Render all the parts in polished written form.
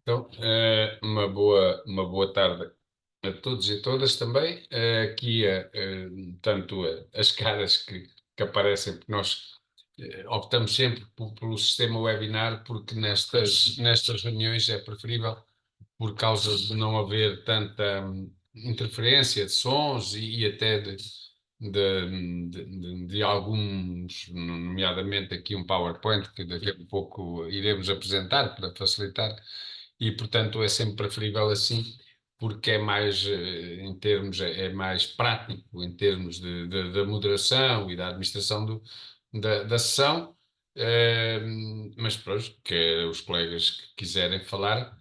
Então, uma boa tarde a todos e todas também. Aqui, tanto as caras que aparecem, porque nós optamos sempre pelo sistema webinar, porque nestas reuniões é preferível, por causa de não haver tanta interferência de sons e até de alguns, nomeadamente aqui um PowerPoint que daqui a pouco iremos apresentar para facilitar, e portanto é sempre preferível assim, porque é mais, em termos, é mais prático em termos da moderação e da administração da sessão. Mas pronto, que os colegas que quiserem falar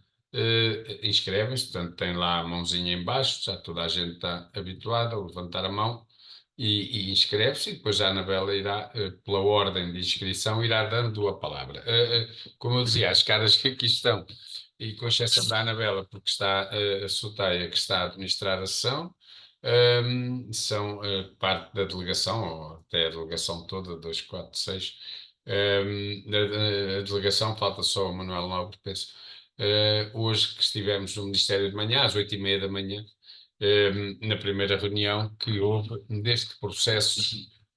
inscrevem-se, portanto tem lá a mãozinha em baixo, já toda a gente está habituada a levantar a mão e inscreve-se, e depois a Anabela irá, pela ordem de inscrição, irá dando a palavra. Como eu dizia, as caras que aqui estão, e com exceção da Anabela, porque está a Soteia, que está a administrar a sessão, são parte da delegação, ou até a delegação toda, 2, 4, 6. A delegação, falta só o Manuel Nobre, penso. Hoje que estivemos no Ministério de manhã, às 8h30 da manhã, na primeira reunião que houve deste processo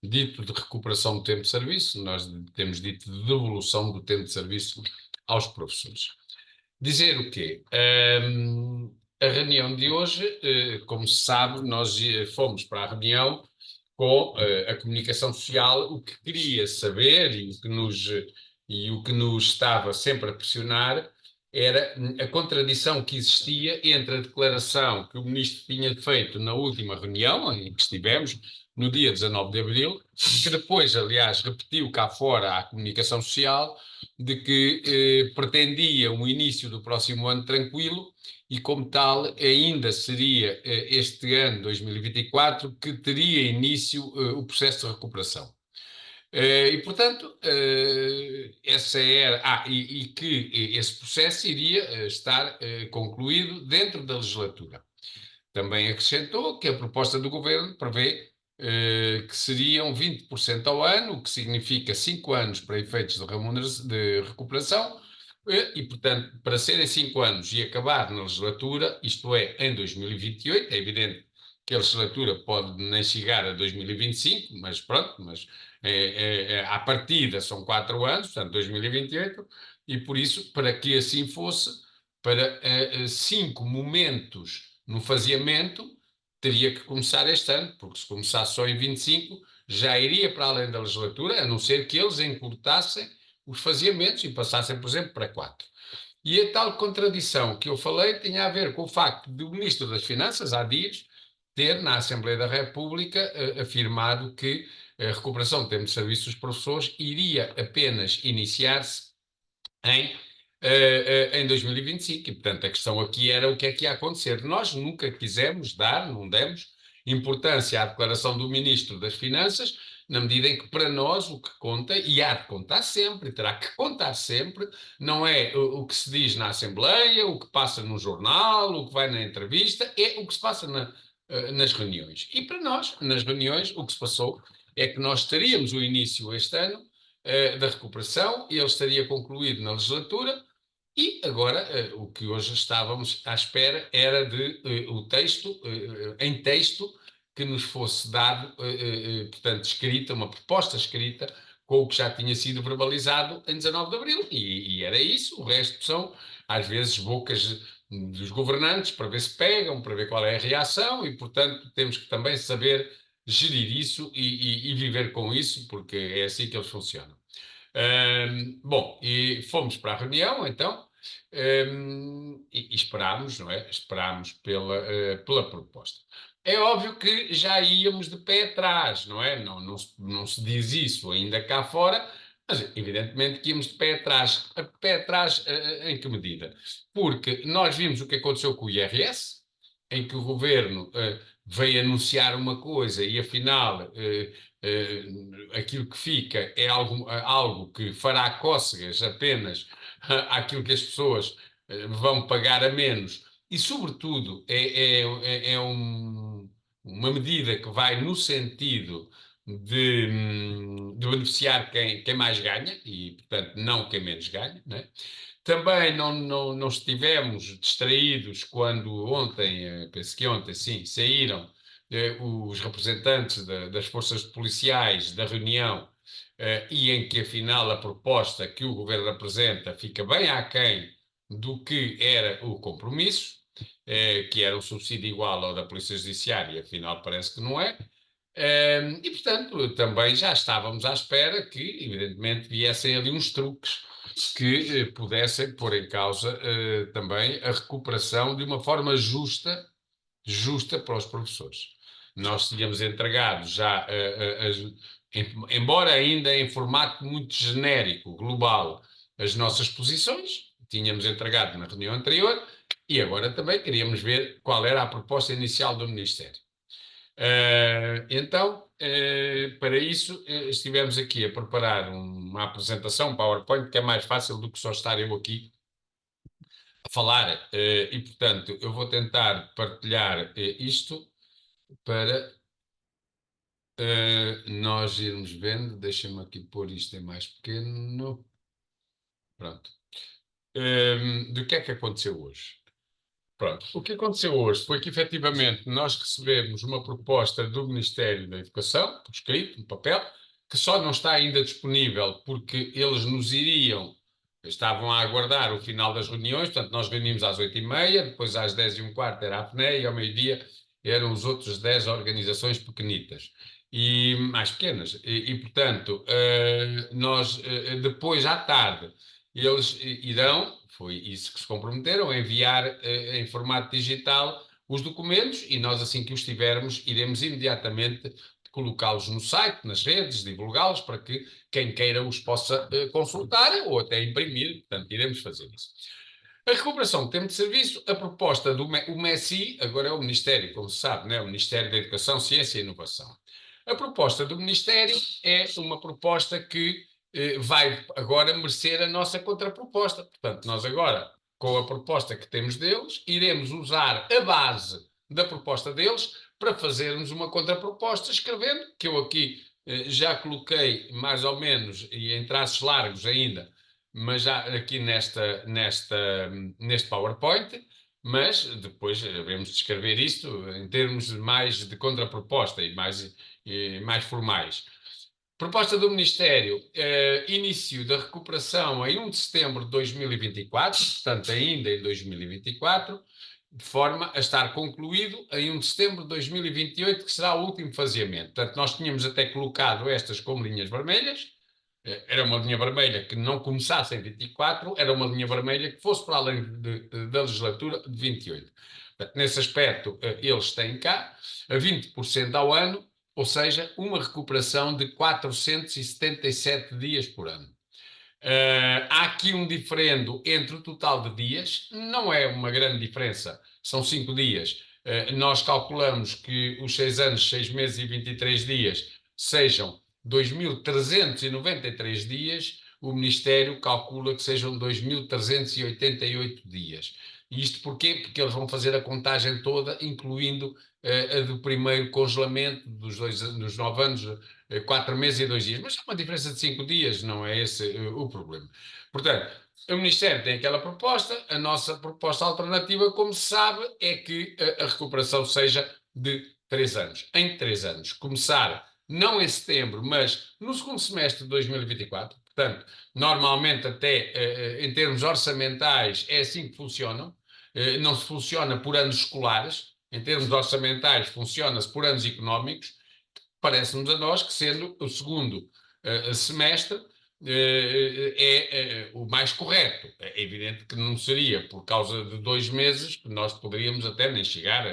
dito de recuperação do tempo de serviço, nós temos dito de devolução do tempo de serviço aos professores. Dizer o quê? A reunião de hoje, como se sabe, nós fomos para a reunião com a comunicação social. O que queria saber e o que nos estava sempre a pressionar era a contradição que existia entre a declaração que o ministro tinha feito na última reunião, em que estivemos, no dia 19 de abril, que depois, aliás, repetiu cá fora à comunicação social, de que pretendia um início do próximo ano tranquilo, e como tal ainda seria este ano, 2024, que teria início o processo de recuperação. E, portanto, essa era. E que esse processo iria estar concluído dentro da legislatura. Também acrescentou que a proposta do governo prevê que seriam 20% ao ano, o que significa 5 anos para efeitos de recuperação, e, portanto, para serem 5 anos e acabar na legislatura, isto é, em 2028, é evidente que a legislatura pode nem chegar a 2025, mas pronto, mas à partida são 4 anos, portanto 2028, e por isso, para que assim fosse, para 5 momentos no faseamento, teria que começar este ano, porque se começasse só em 25, já iria para além da legislatura, a não ser que eles encurtassem os faseamentos e passassem, por exemplo, para 4. E a tal contradição que eu falei tinha a ver com o facto de o Ministro das Finanças, há dias, ter, na Assembleia da República, afirmado que a recuperação do tempo de serviço dos professores iria apenas iniciar-se em 2025. E, portanto, a questão aqui era o que é que ia acontecer. Nós nunca quisemos dar, não demos importância à declaração do Ministro das Finanças, na medida em que para nós o que conta, e há de contar sempre, terá que contar sempre, não é o que se diz na Assembleia, o que passa no jornal, o que vai na entrevista, é o que se passa nas reuniões. E para nós, nas reuniões, o que se passou é que nós teríamos o início este ano da recuperação, ele estaria concluído na legislatura, e agora o que hoje estávamos à espera era de o texto, em texto, que nos fosse dado, portanto, escrita, uma proposta escrita, com o que já tinha sido verbalizado em 19 de abril, e era isso. O resto são, às vezes, bocas dos governantes para ver se pegam, para ver qual é a reação, e, portanto, temos que também saber gerir isso e viver com isso, porque é assim que eles funcionam. Bom, e fomos para a reunião, então, e esperámos, não é? Esperámos pela proposta. É óbvio que já íamos de pé atrás, não é? Não se diz isso ainda cá fora, mas evidentemente que íamos de pé atrás. Pé atrás em que medida? Porque nós vimos o que aconteceu com o IRS, em que o governo veio anunciar uma coisa e afinal aquilo que fica é algo que fará cócegas apenas àquilo que as pessoas vão pagar a menos, e sobretudo uma medida que vai no sentido de beneficiar quem mais ganha e, portanto, não quem menos ganha, né? Também não estivemos distraídos quando ontem, penso que ontem, sim, saíram os representantes das forças policiais da reunião e em que, afinal, a proposta que o governo apresenta fica bem aquém do que era o compromisso, que era um subsídio igual ao da Polícia Judiciária, afinal parece que não é. E, portanto, também já estávamos à espera que, evidentemente, viessem ali uns truques que pudessem pôr em causa também a recuperação de uma forma justa para os professores. Nós tínhamos entregado já, embora ainda em formato muito genérico, global, as nossas posições, tínhamos entregado na reunião anterior e agora também queríamos ver qual era a proposta inicial do Ministério. Então, para isso, estivemos aqui a preparar uma apresentação, um PowerPoint, que é mais fácil do que só estar eu aqui a falar. E, portanto, eu vou tentar partilhar isto para nós irmos vendo. Deixem-me aqui pôr isto em mais pequeno. Pronto. Do que é que aconteceu hoje? Pronto. O que aconteceu hoje foi que, efetivamente, nós recebemos uma proposta do Ministério da Educação, por escrito, no papel, que só não está ainda disponível porque eles estavam a aguardar o final das reuniões, portanto, nós reunimos às 8h30, depois às 10h15 era a PNE e ao meio-dia eram os outros 10 organizações pequenitas e mais pequenas. Portanto, nós depois à tarde eles irão, foi isso que se comprometeram, a enviar em formato digital os documentos e nós, assim que os tivermos, iremos imediatamente colocá-los no site, nas redes, divulgá-los para que quem queira os possa consultar ou até imprimir, portanto, iremos fazer isso. A recuperação de tempo de serviço, a proposta do MESI, agora é o Ministério, como se sabe, né? O Ministério da Educação, Ciência e Inovação. A proposta do Ministério é uma proposta que vai agora merecer a nossa contraproposta. Portanto, nós agora, com a proposta que temos deles, iremos usar a base da proposta deles para fazermos uma contraproposta, escrevendo, que eu aqui já coloquei mais ou menos, e em traços largos ainda, mas já aqui neste PowerPoint, mas depois devemos descrever isto em termos mais de contraproposta e mais formais. Proposta do Ministério, início da recuperação em 1 de setembro de 2024, portanto ainda em 2024, de forma a estar concluído em 1 de setembro de 2028, que será o último faseamento. Portanto, nós tínhamos até colocado estas como linhas vermelhas, era uma linha vermelha que não começasse em 24, era uma linha vermelha que fosse para além da legislatura de 28. Portanto, nesse aspecto, eles têm cá a 20% ao ano, ou seja, uma recuperação de 477 dias por ano. Há aqui um diferendo entre o total de dias, não é uma grande diferença, são 5 dias. Nós calculamos que os 6 anos, 6 meses e 23 dias sejam 2.393 dias, o Ministério calcula que sejam 2.388 dias. Isto porquê? Porque eles vão fazer a contagem toda, incluindo a do primeiro congelamento dos 9 anos, 4 meses e 2 dias. Mas é uma diferença de 5 dias, não é esse o problema. Portanto, o Ministério tem aquela proposta, a nossa proposta alternativa, como se sabe, é que a recuperação seja de 3 anos. Em 3 anos. Começar não em setembro, mas no segundo semestre de 2024. Portanto, normalmente até em termos orçamentais é assim que funcionam. Não se funciona por anos escolares. Em termos orçamentais funciona-se por anos económicos. Parece-nos a nós que sendo o segundo semestre é o mais correto. É evidente que não seria por causa de 2 meses que nós poderíamos até nem chegar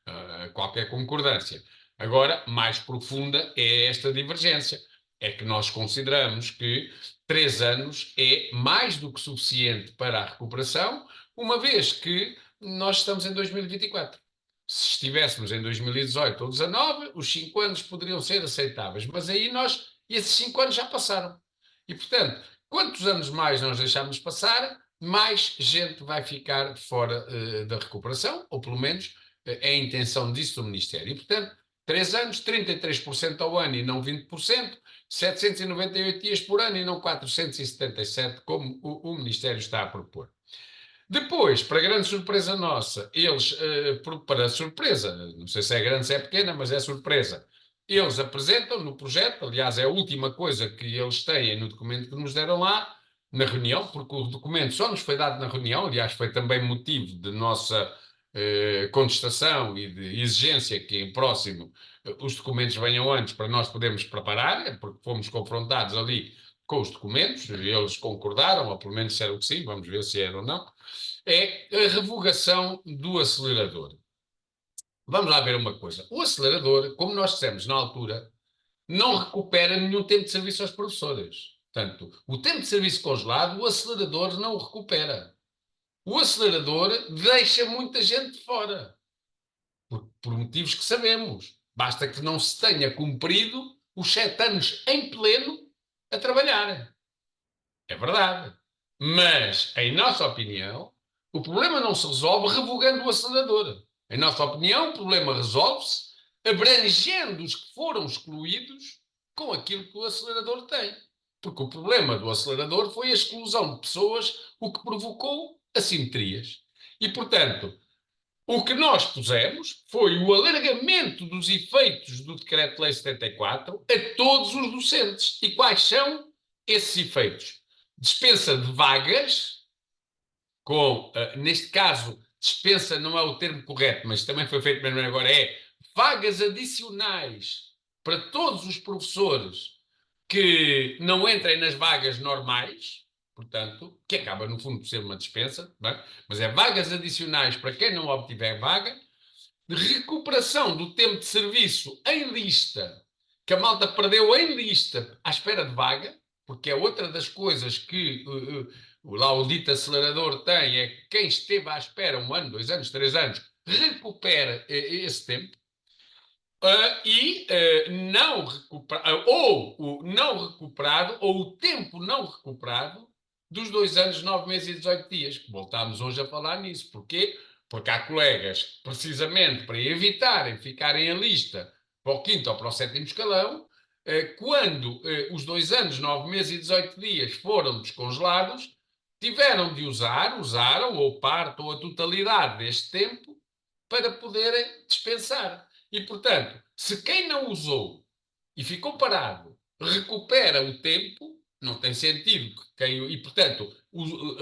a qualquer concordância. Agora, mais profunda é esta divergência. É que nós consideramos que 3 anos é mais do que suficiente para a recuperação, uma vez que nós estamos em 2024. Se estivéssemos em 2018 ou 2019, os 5 anos poderiam ser aceitáveis, mas aí esses 5 anos já passaram. E, portanto, quantos anos mais nós deixarmos passar, mais gente vai ficar fora da recuperação, ou pelo menos é a intenção disso do Ministério. E, portanto, 3 anos, 33% ao ano e não 20%, 798 dias por ano e não 477, como o Ministério está a propor. Depois, para grande surpresa nossa, eles, para surpresa, não sei se é grande, se é pequena, mas é surpresa, eles apresentam no projeto, aliás, é a última coisa que eles têm no documento que nos deram lá, na reunião, porque o documento só nos foi dado na reunião, aliás, foi também motivo de nossa contestação e de exigência que em próximo os documentos venham antes para nós podermos preparar, porque fomos confrontados ali com os documentos, e eles concordaram, ou pelo menos disseram que sim, vamos ver se era ou não, é a revogação do acelerador. Vamos lá ver uma coisa. O acelerador, como nós dissemos na altura, não recupera nenhum tempo de serviço aos professores. Portanto, o tempo de serviço congelado, o acelerador não o recupera. O acelerador deixa muita gente fora, por motivos que sabemos. Basta que não se tenha cumprido os 7 anos em pleno a trabalhar. É verdade. Mas, em nossa opinião, o problema não se resolve revogando o acelerador. Em nossa opinião, o problema resolve-se abrangendo os que foram excluídos com aquilo que o acelerador tem. Porque o problema do acelerador foi a exclusão de pessoas, o que provocou assimetrias. E, portanto, o que nós pusemos foi o alargamento dos efeitos do Decreto-Lei 74 a todos os docentes. E quais são esses efeitos? Dispensa de vagas, neste caso, dispensa não é o termo correto, mas também foi feito mesmo agora, é vagas adicionais para todos os professores que não entrem nas vagas normais, portanto, que acaba no fundo por ser uma dispensa, bem? Mas é vagas adicionais para quem não obtiver vaga, recuperação do tempo de serviço em lista, que a malta perdeu em lista à espera de vaga, porque é outra das coisas que lá o dito acelerador tem, é que quem esteve à espera 1 ano, 2 anos, 3 anos, recupera esse tempo. Não recuperado, ou o não recuperado, ou o tempo não recuperado dos 2 anos, 9 meses e 18 dias, que voltámos hoje a falar nisso. Porquê? Porque há colegas que, precisamente para evitarem ficarem em lista para o 5º ou para o 7º escalão, quando os 2 anos, 9 meses e 18 dias foram descongelados, tiveram de usaram ou parte ou a totalidade deste tempo para poderem dispensar. E, portanto, se quem não usou e ficou parado recupera o tempo, não tem sentido. E, portanto,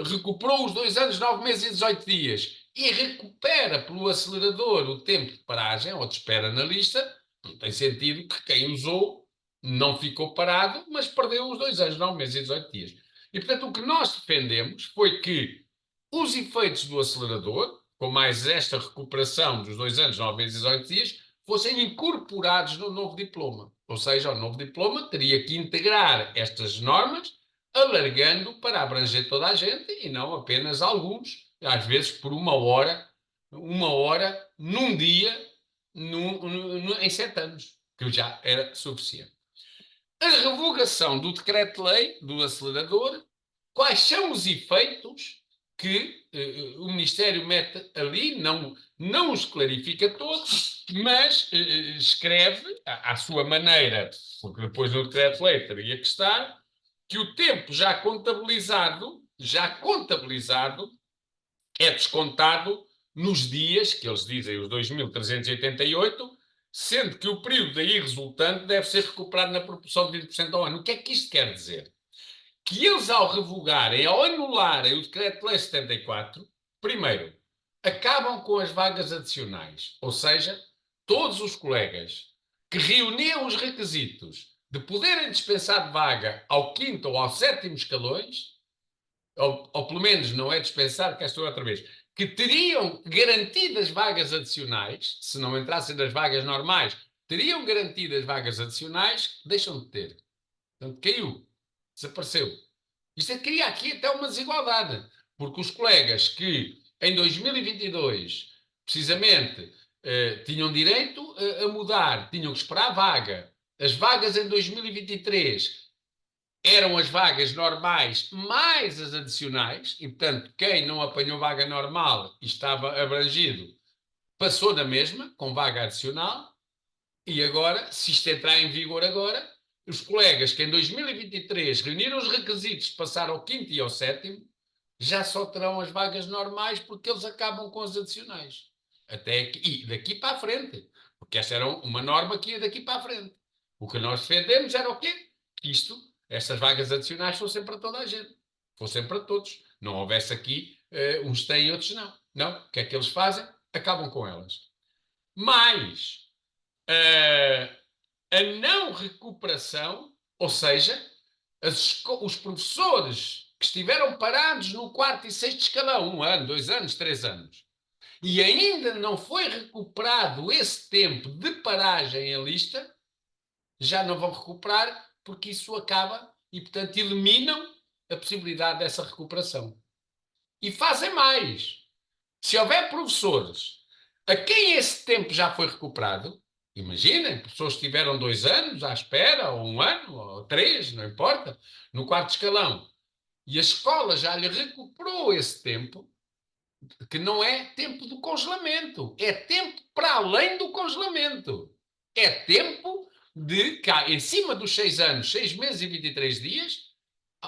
recuperou os 2 anos, 9 meses e 18 dias e recupera pelo acelerador o tempo de paragem ou de espera na lista, não tem sentido que quem usou não ficou parado, mas perdeu os 2 anos, 9 meses e 18 dias. E, portanto, o que nós defendemos foi que os efeitos do acelerador, com mais esta recuperação dos 2 anos, 9 meses e 18 dias, fossem incorporados no novo diploma. Ou seja, o novo diploma teria que integrar estas normas, alargando para abranger toda a gente e não apenas alguns, às vezes por uma hora, num dia, em 7 anos, que já era suficiente. A revogação do decreto-lei do acelerador, quais são os efeitos que o Ministério mete ali, não os clarifica todos, mas escreve, à sua maneira, porque depois no decreto-lei teria que estar, que o tempo já contabilizado, é descontado nos dias, que eles dizem os 2.388, sendo que o período daí resultante deve ser recuperado na proporção de 20% ao ano. O que é que isto quer dizer? Que eles, ao revogarem, ao anularem o Decreto-Lei 74, primeiro, acabam com as vagas adicionais, ou seja, todos os colegas que reuniam os requisitos de poderem dispensar de vaga ao 5º ou ao 7º escalões, ou pelo menos não é dispensar, cá estou outra vez, que teriam garantidas vagas adicionais, se não entrassem nas vagas normais, teriam garantidas vagas adicionais, deixam de ter. Portanto, caiu, desapareceu. Isto cria aqui até uma desigualdade, porque os colegas que em 2022, precisamente, tinham direito a mudar, tinham que esperar a vaga, as vagas em 2023 eram as vagas normais mais as adicionais, e portanto quem não apanhou vaga normal e estava abrangido passou na mesma, com vaga adicional, e agora, se isto entrar em vigor agora, os colegas que em 2023 reuniram os requisitos de passar ao quinto e ao sétimo, já só terão as vagas normais porque eles acabam com as adicionais. Até aqui, e daqui para a frente. Porque esta era uma norma que ia daqui para a frente. O que nós defendemos era o quê? Que estas vagas adicionais fossem para toda a gente. Fossem para todos. Não houvesse aqui uns têm e outros não. Não. O que é que eles fazem? Acabam com elas. Mas a não recuperação, ou seja, os professores que estiveram parados no quarto e sexto escalão, 1 ano, 2 anos, 3 anos, e ainda não foi recuperado esse tempo de paragem em lista, já não vão recuperar porque isso acaba e, portanto, eliminam a possibilidade dessa recuperação. E fazem mais. Se houver professores a quem esse tempo já foi recuperado, imaginem, pessoas que tiveram 2 anos à espera, ou 1 ano, ou 3, não importa, no quarto escalão, e a escola já lhe recuperou esse tempo, que não é tempo do congelamento, é tempo para além do congelamento. É tempo de cá, em cima dos 6 anos, 6 meses e 23 dias,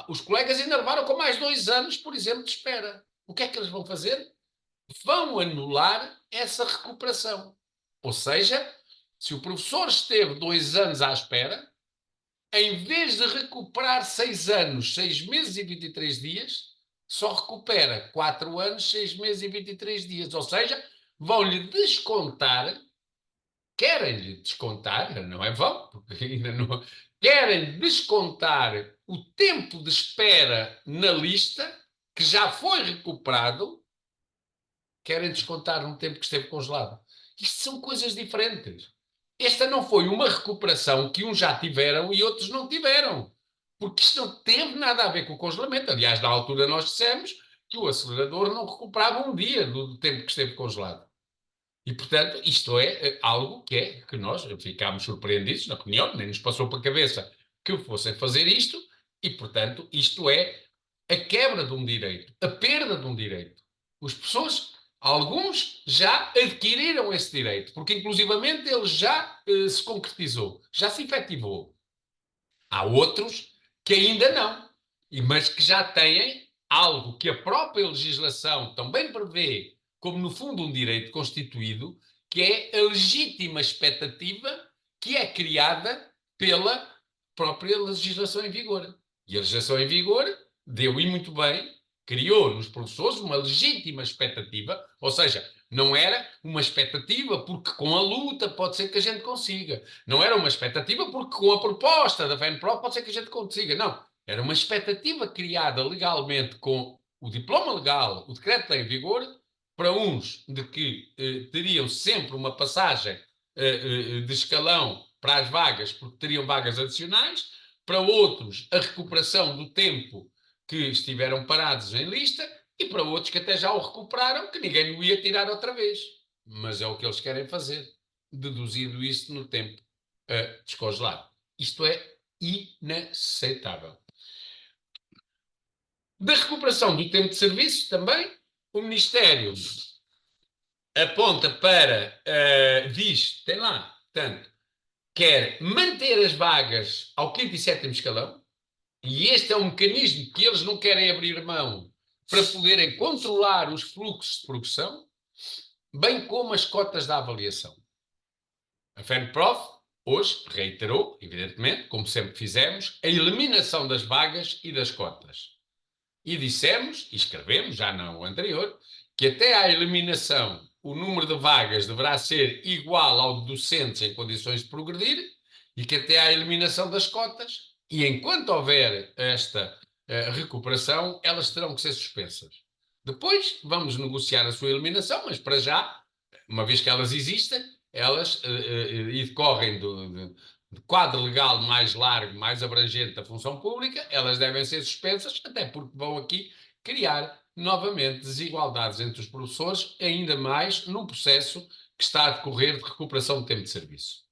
os colegas ainda levaram com mais 2 anos, por exemplo, de espera. O que é que eles vão fazer? Vão anular essa recuperação. Ou seja, se o professor esteve 2 anos à espera, em vez de recuperar 6 anos, 6 meses e 23 dias, só recupera 4 anos, 6 meses e 23 dias. Ou seja, vão-lhe descontar, querem-lhe descontar, não é vão, porque ainda não, querem descontar o tempo de espera na lista, que já foi recuperado, querem descontar um tempo que esteve congelado. Isto são coisas diferentes. Esta não foi uma recuperação que uns já tiveram e outros não tiveram. Porque isto não teve nada a ver com o congelamento. Aliás, na altura nós dissemos que o acelerador não recuperava um dia do tempo que esteve congelado. E, portanto, isto é algo que nós ficámos surpreendidos, na opinião, nem nos passou pela cabeça que fossem fazer isto, e, portanto, isto é a quebra de um direito, a perda de um direito. As pessoas, alguns já adquiriram esse direito, porque inclusivamente ele já se concretizou, já se efetivou. Há outros que ainda não, mas que já têm algo que a própria legislação também prevê, como no fundo um direito constituído, que é a legítima expectativa que é criada pela própria legislação em vigor. E a legislação em vigor deu, e muito bem, criou nos professores uma legítima expectativa, ou seja, não era uma expectativa porque com a luta pode ser que a gente consiga. Não era uma expectativa porque com a proposta da FENPRO pode ser que a gente consiga. Não. Era uma expectativa criada legalmente com o diploma legal, o decreto em vigor, para uns de que teriam sempre uma passagem de escalão para as vagas, porque teriam vagas adicionais, para outros a recuperação do tempo que estiveram parados em lista, e para outros que até já o recuperaram, que ninguém o ia tirar outra vez. Mas é o que eles querem fazer, deduzindo isso no tempo descongelado. Isto é inaceitável. Da recuperação do tempo de serviço também, o Ministério aponta para, diz, tem lá, portanto, quer manter as vagas ao quinto e sétimo escalão, e este é um mecanismo que eles não querem abrir mão para poderem controlar os fluxos de progressão, bem como as cotas da avaliação. A FENPROF hoje reiterou, evidentemente, como sempre fizemos, a eliminação das vagas e das cotas. E dissemos, e escrevemos, já no anterior, que até à eliminação o número de vagas deverá ser igual ao de docentes em condições de progredir e que até à eliminação das cotas, e enquanto houver esta recuperação, elas terão que ser suspensas. Depois vamos negociar a sua eliminação, mas para já, uma vez que elas existem, elas e decorrem do quadro legal mais largo, mais abrangente da função pública, elas devem ser suspensas, até porque vão aqui criar novamente desigualdades entre os professores, ainda mais num processo que está a decorrer de recuperação do tempo de serviço.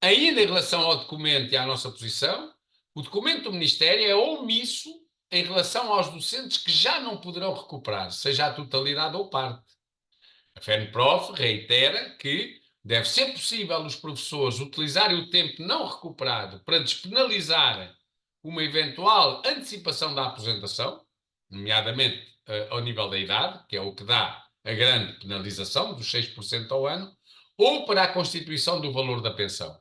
Ainda em relação ao documento e à nossa posição, o documento do Ministério é omisso em relação aos docentes que já não poderão recuperar, seja a totalidade ou parte. A FENPROF reitera que Deve ser possível os professores utilizarem o tempo não recuperado para despenalizarem uma eventual antecipação da aposentação, nomeadamente ao nível da idade, que é o que dá a grande penalização dos 6% ao ano, ou para a constituição do valor da pensão.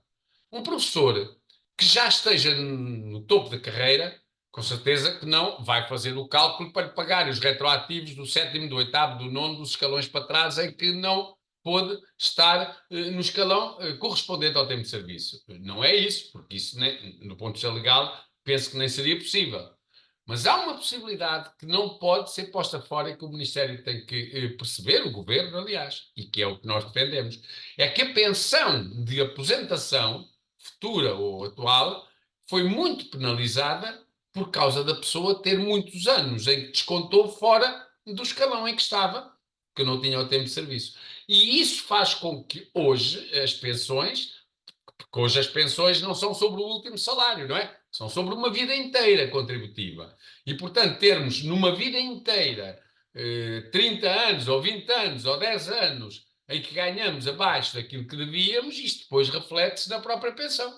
Um professor que já esteja no topo da carreira, com certeza que não vai fazer o cálculo para lhe pagar os retroativos do sétimo, do oitavo, do nono, dos escalões para trás, em que não pôde estar no escalão correspondente ao tempo de serviço. Não é isso, porque isso, do ponto de vista legal, penso que nem seria possível. Mas há uma possibilidade que não pode ser posta fora e que o Ministério tem que perceber, o Governo, aliás, e que é o que nós defendemos, é que a pensão de aposentação, futura ou atual, foi muito penalizada por causa da pessoa ter muitos anos em que descontou fora do escalão em que estava, que não tinha o tempo de serviço. E isso faz com que hoje as pensões, porque hoje as pensões não são sobre o último salário, não é? São sobre uma vida inteira contributiva. E, portanto, termos numa vida inteira 30 anos, ou 20 anos, ou 10 anos, em que ganhamos abaixo daquilo que devíamos, isto depois reflete-se na própria pensão.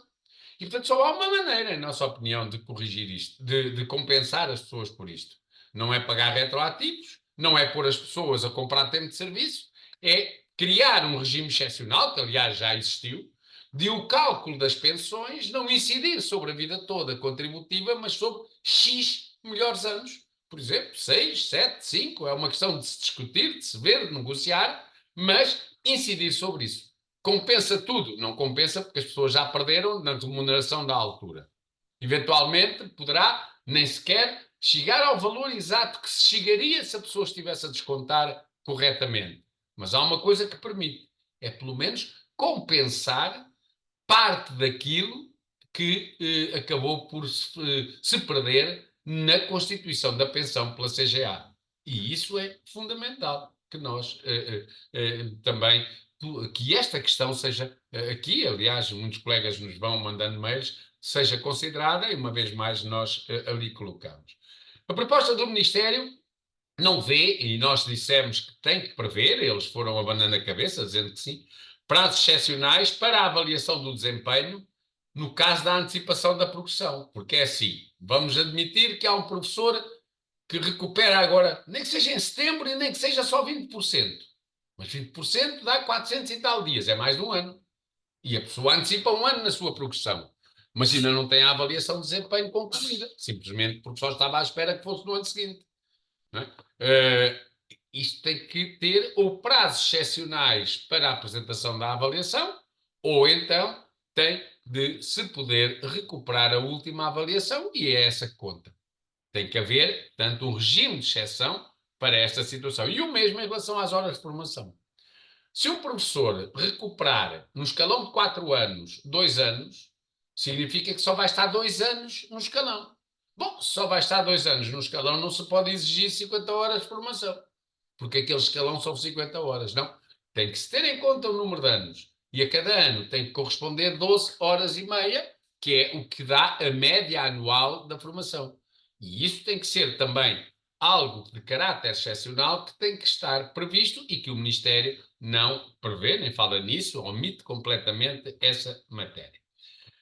E, portanto, só há uma maneira, em nossa opinião, de corrigir isto, de compensar as pessoas por isto. Não é pagar retroativos, não é pôr as pessoas a comprar tempo de serviço, é criar um regime excepcional, que aliás já existiu, de o cálculo das pensões não incidir sobre a vida toda contributiva, mas sobre X melhores anos. Por exemplo, 6, 7, 5, é uma questão de se discutir, de se ver, de negociar, mas incidir sobre isso. Compensa tudo? Não compensa porque as pessoas já perderam na remuneração da altura. Eventualmente poderá nem sequer chegar ao valor exato que se chegaria se a pessoa estivesse a descontar corretamente. Mas há uma coisa que permite, é pelo menos compensar parte daquilo que acabou por se perder na constituição da pensão pela CGA. E isso é fundamental, que nós também, que esta questão seja aqui, aliás, muitos colegas nos vão mandando mails, seja considerada e uma vez mais nós ali colocamos. A proposta do Ministério não vê, e nós dissemos que tem que prever, eles foram abanando a cabeça, dizendo que sim, prazos excepcionais para a avaliação do desempenho no caso da antecipação da progressão. Porque é assim, vamos admitir que há um professor que recupera agora, nem que seja em setembro e nem que seja só 20%. Mas 20% dá 400 e tal dias, é mais de um ano. E a pessoa antecipa um ano na sua progressão. Mas ainda não tem a avaliação de desempenho concluída, simplesmente porque só estava à espera que fosse no ano seguinte. Não é? Isto tem que ter ou prazos excepcionais para a apresentação da avaliação, ou então tem de se poder recuperar a última avaliação, e é essa que conta. Tem que haver, tanto um regime de exceção para esta situação. E o mesmo em relação às horas de formação. Se um professor recuperar no escalão de 4 anos, 2 anos, significa que só vai estar 2 anos no escalão. Bom, se só vai estar 2 anos no escalão, não se pode exigir 50 horas de formação, porque aquele escalão são 50 horas. Não. Tem que se ter em conta o número de anos. E a cada ano tem que corresponder 12 horas e meia, que é o que dá a média anual da formação. E isso tem que ser também algo de caráter excepcional que tem que estar previsto e que o Ministério não prevê, nem fala nisso, omite completamente essa matéria.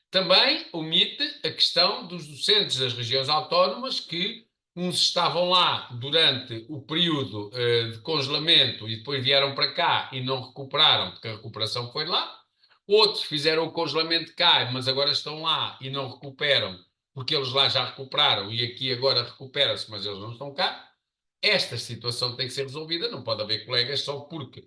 Também omite a questão dos docentes das regiões autónomas que uns estavam lá durante o período de congelamento e depois vieram para cá e não recuperaram, porque a recuperação foi lá. Outros fizeram o congelamento cá, mas agora estão lá e não recuperam, porque eles lá já recuperaram e aqui agora recupera-se, mas eles não estão cá. Esta situação tem que ser resolvida, não pode haver colegas só porque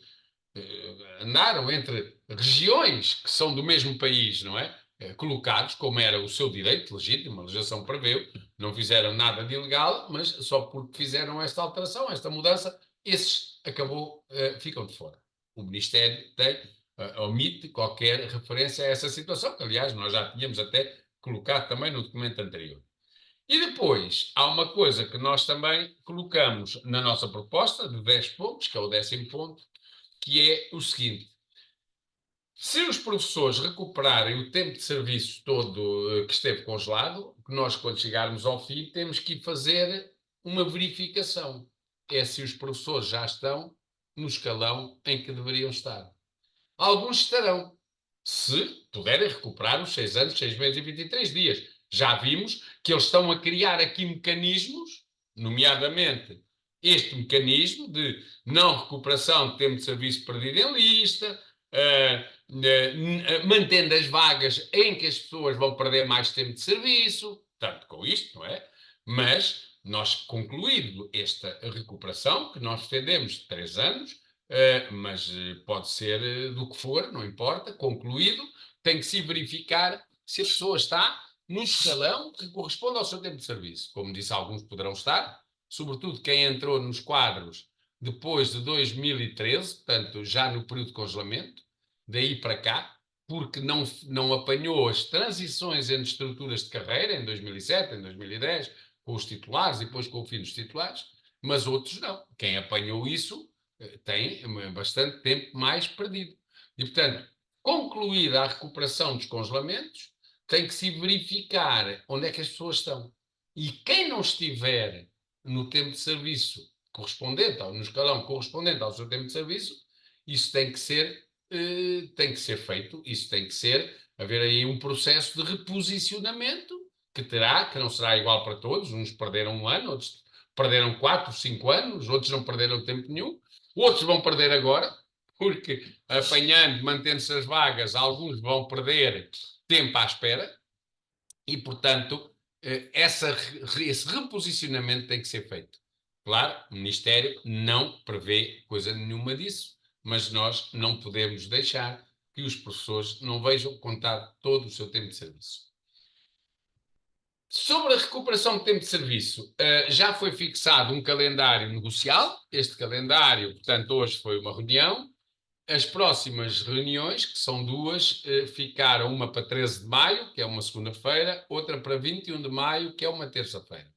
andaram entre regiões que são do mesmo país, não é? Colocados, como era o seu direito legítimo, a legislação preveu, não fizeram nada de ilegal, mas só porque fizeram esta alteração, esta mudança, esses ficam de fora. O Ministério omite qualquer referência a essa situação, que aliás nós já tínhamos até colocado também no documento anterior. E depois, há uma coisa que nós também colocamos na nossa proposta, de 10 pontos, que é o 10º ponto, que é o seguinte: se os professores recuperarem o tempo de serviço todo que esteve congelado, nós, quando chegarmos ao fim, temos que fazer uma verificação. É se os professores já estão no escalão em que deveriam estar. alguns estarão, se puderem recuperar os 6 anos, 6 meses e 23 dias. Já vimos que eles estão a criar aqui mecanismos, nomeadamente este mecanismo de não recuperação de tempo de serviço perdido em lista, mantendo as vagas em que as pessoas vão perder mais tempo de serviço, tanto com isto, não é? Mas nós, concluído esta recuperação, que nós defendemos de 3 anos, mas pode ser do que for, não importa, concluído, tem que se verificar se a pessoa está no escalão que corresponde ao seu tempo de serviço. Como disse, alguns poderão estar, sobretudo quem entrou nos quadros depois de 2013, portanto, já no período de congelamento, daí para cá, porque não apanhou as transições entre estruturas de carreira, em 2007, em 2010, com os titulares e depois com o fim dos titulares, mas outros não. Quem apanhou isso tem bastante tempo mais perdido. E, portanto, concluída a recuperação dos congelamentos, tem que se verificar onde é que as pessoas estão. E quem não estiver no tempo de serviço correspondente, ou no escalão correspondente ao seu tempo de serviço, isso tem que ser feito, isso tem que haver aí um processo de reposicionamento que não será igual para todos, uns perderam 1 ano, outros perderam 4, 5 anos, outros não perderam tempo nenhum, outros vão perder agora, porque apanhando, mantendo-se as vagas, alguns vão perder tempo à espera, e, portanto, esse reposicionamento tem que ser feito. Claro, o Ministério não prevê coisa nenhuma disso, mas nós não podemos deixar que os professores não vejam contado todo o seu tempo de serviço. Sobre a recuperação de tempo de serviço, já foi fixado um calendário negocial. Este calendário, portanto, hoje foi uma reunião. As próximas reuniões, que são 2, ficaram uma para 13 de maio, que é uma segunda-feira, outra para 21 de maio, que é uma terça-feira.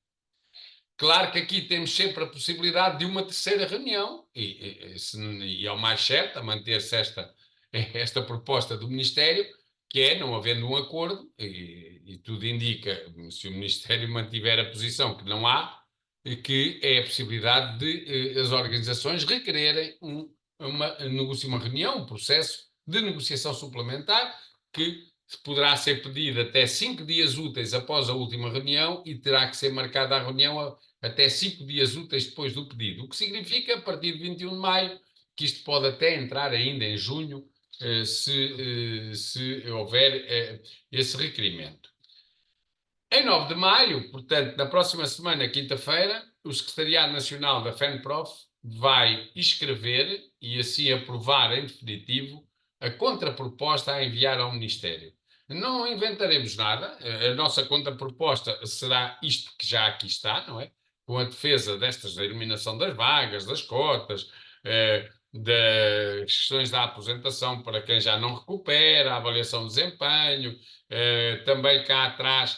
Claro que aqui temos sempre a possibilidade de uma terceira reunião, e é o mais certo a manter-se esta proposta do Ministério, que é, não havendo um acordo, e tudo indica, se o Ministério mantiver a posição que não há, que é a possibilidade de as organizações requererem uma reunião, um processo de negociação suplementar, que poderá ser pedido até 5 dias úteis após a última reunião e terá que ser marcada a reunião até 5 dias úteis depois do pedido, o que significa, a partir de 21 de maio, que isto pode até entrar ainda em junho, se houver esse requerimento. Em 9 de maio, portanto, na próxima semana, quinta-feira, o Secretariado Nacional da FENPROF vai escrever e assim aprovar em definitivo a contraproposta a enviar ao Ministério. Não inventaremos nada, a nossa contraproposta será isto que já aqui está, não é? Com a defesa da eliminação das vagas, das cotas, das questões da aposentação para quem já não recupera, a avaliação de desempenho, também cá atrás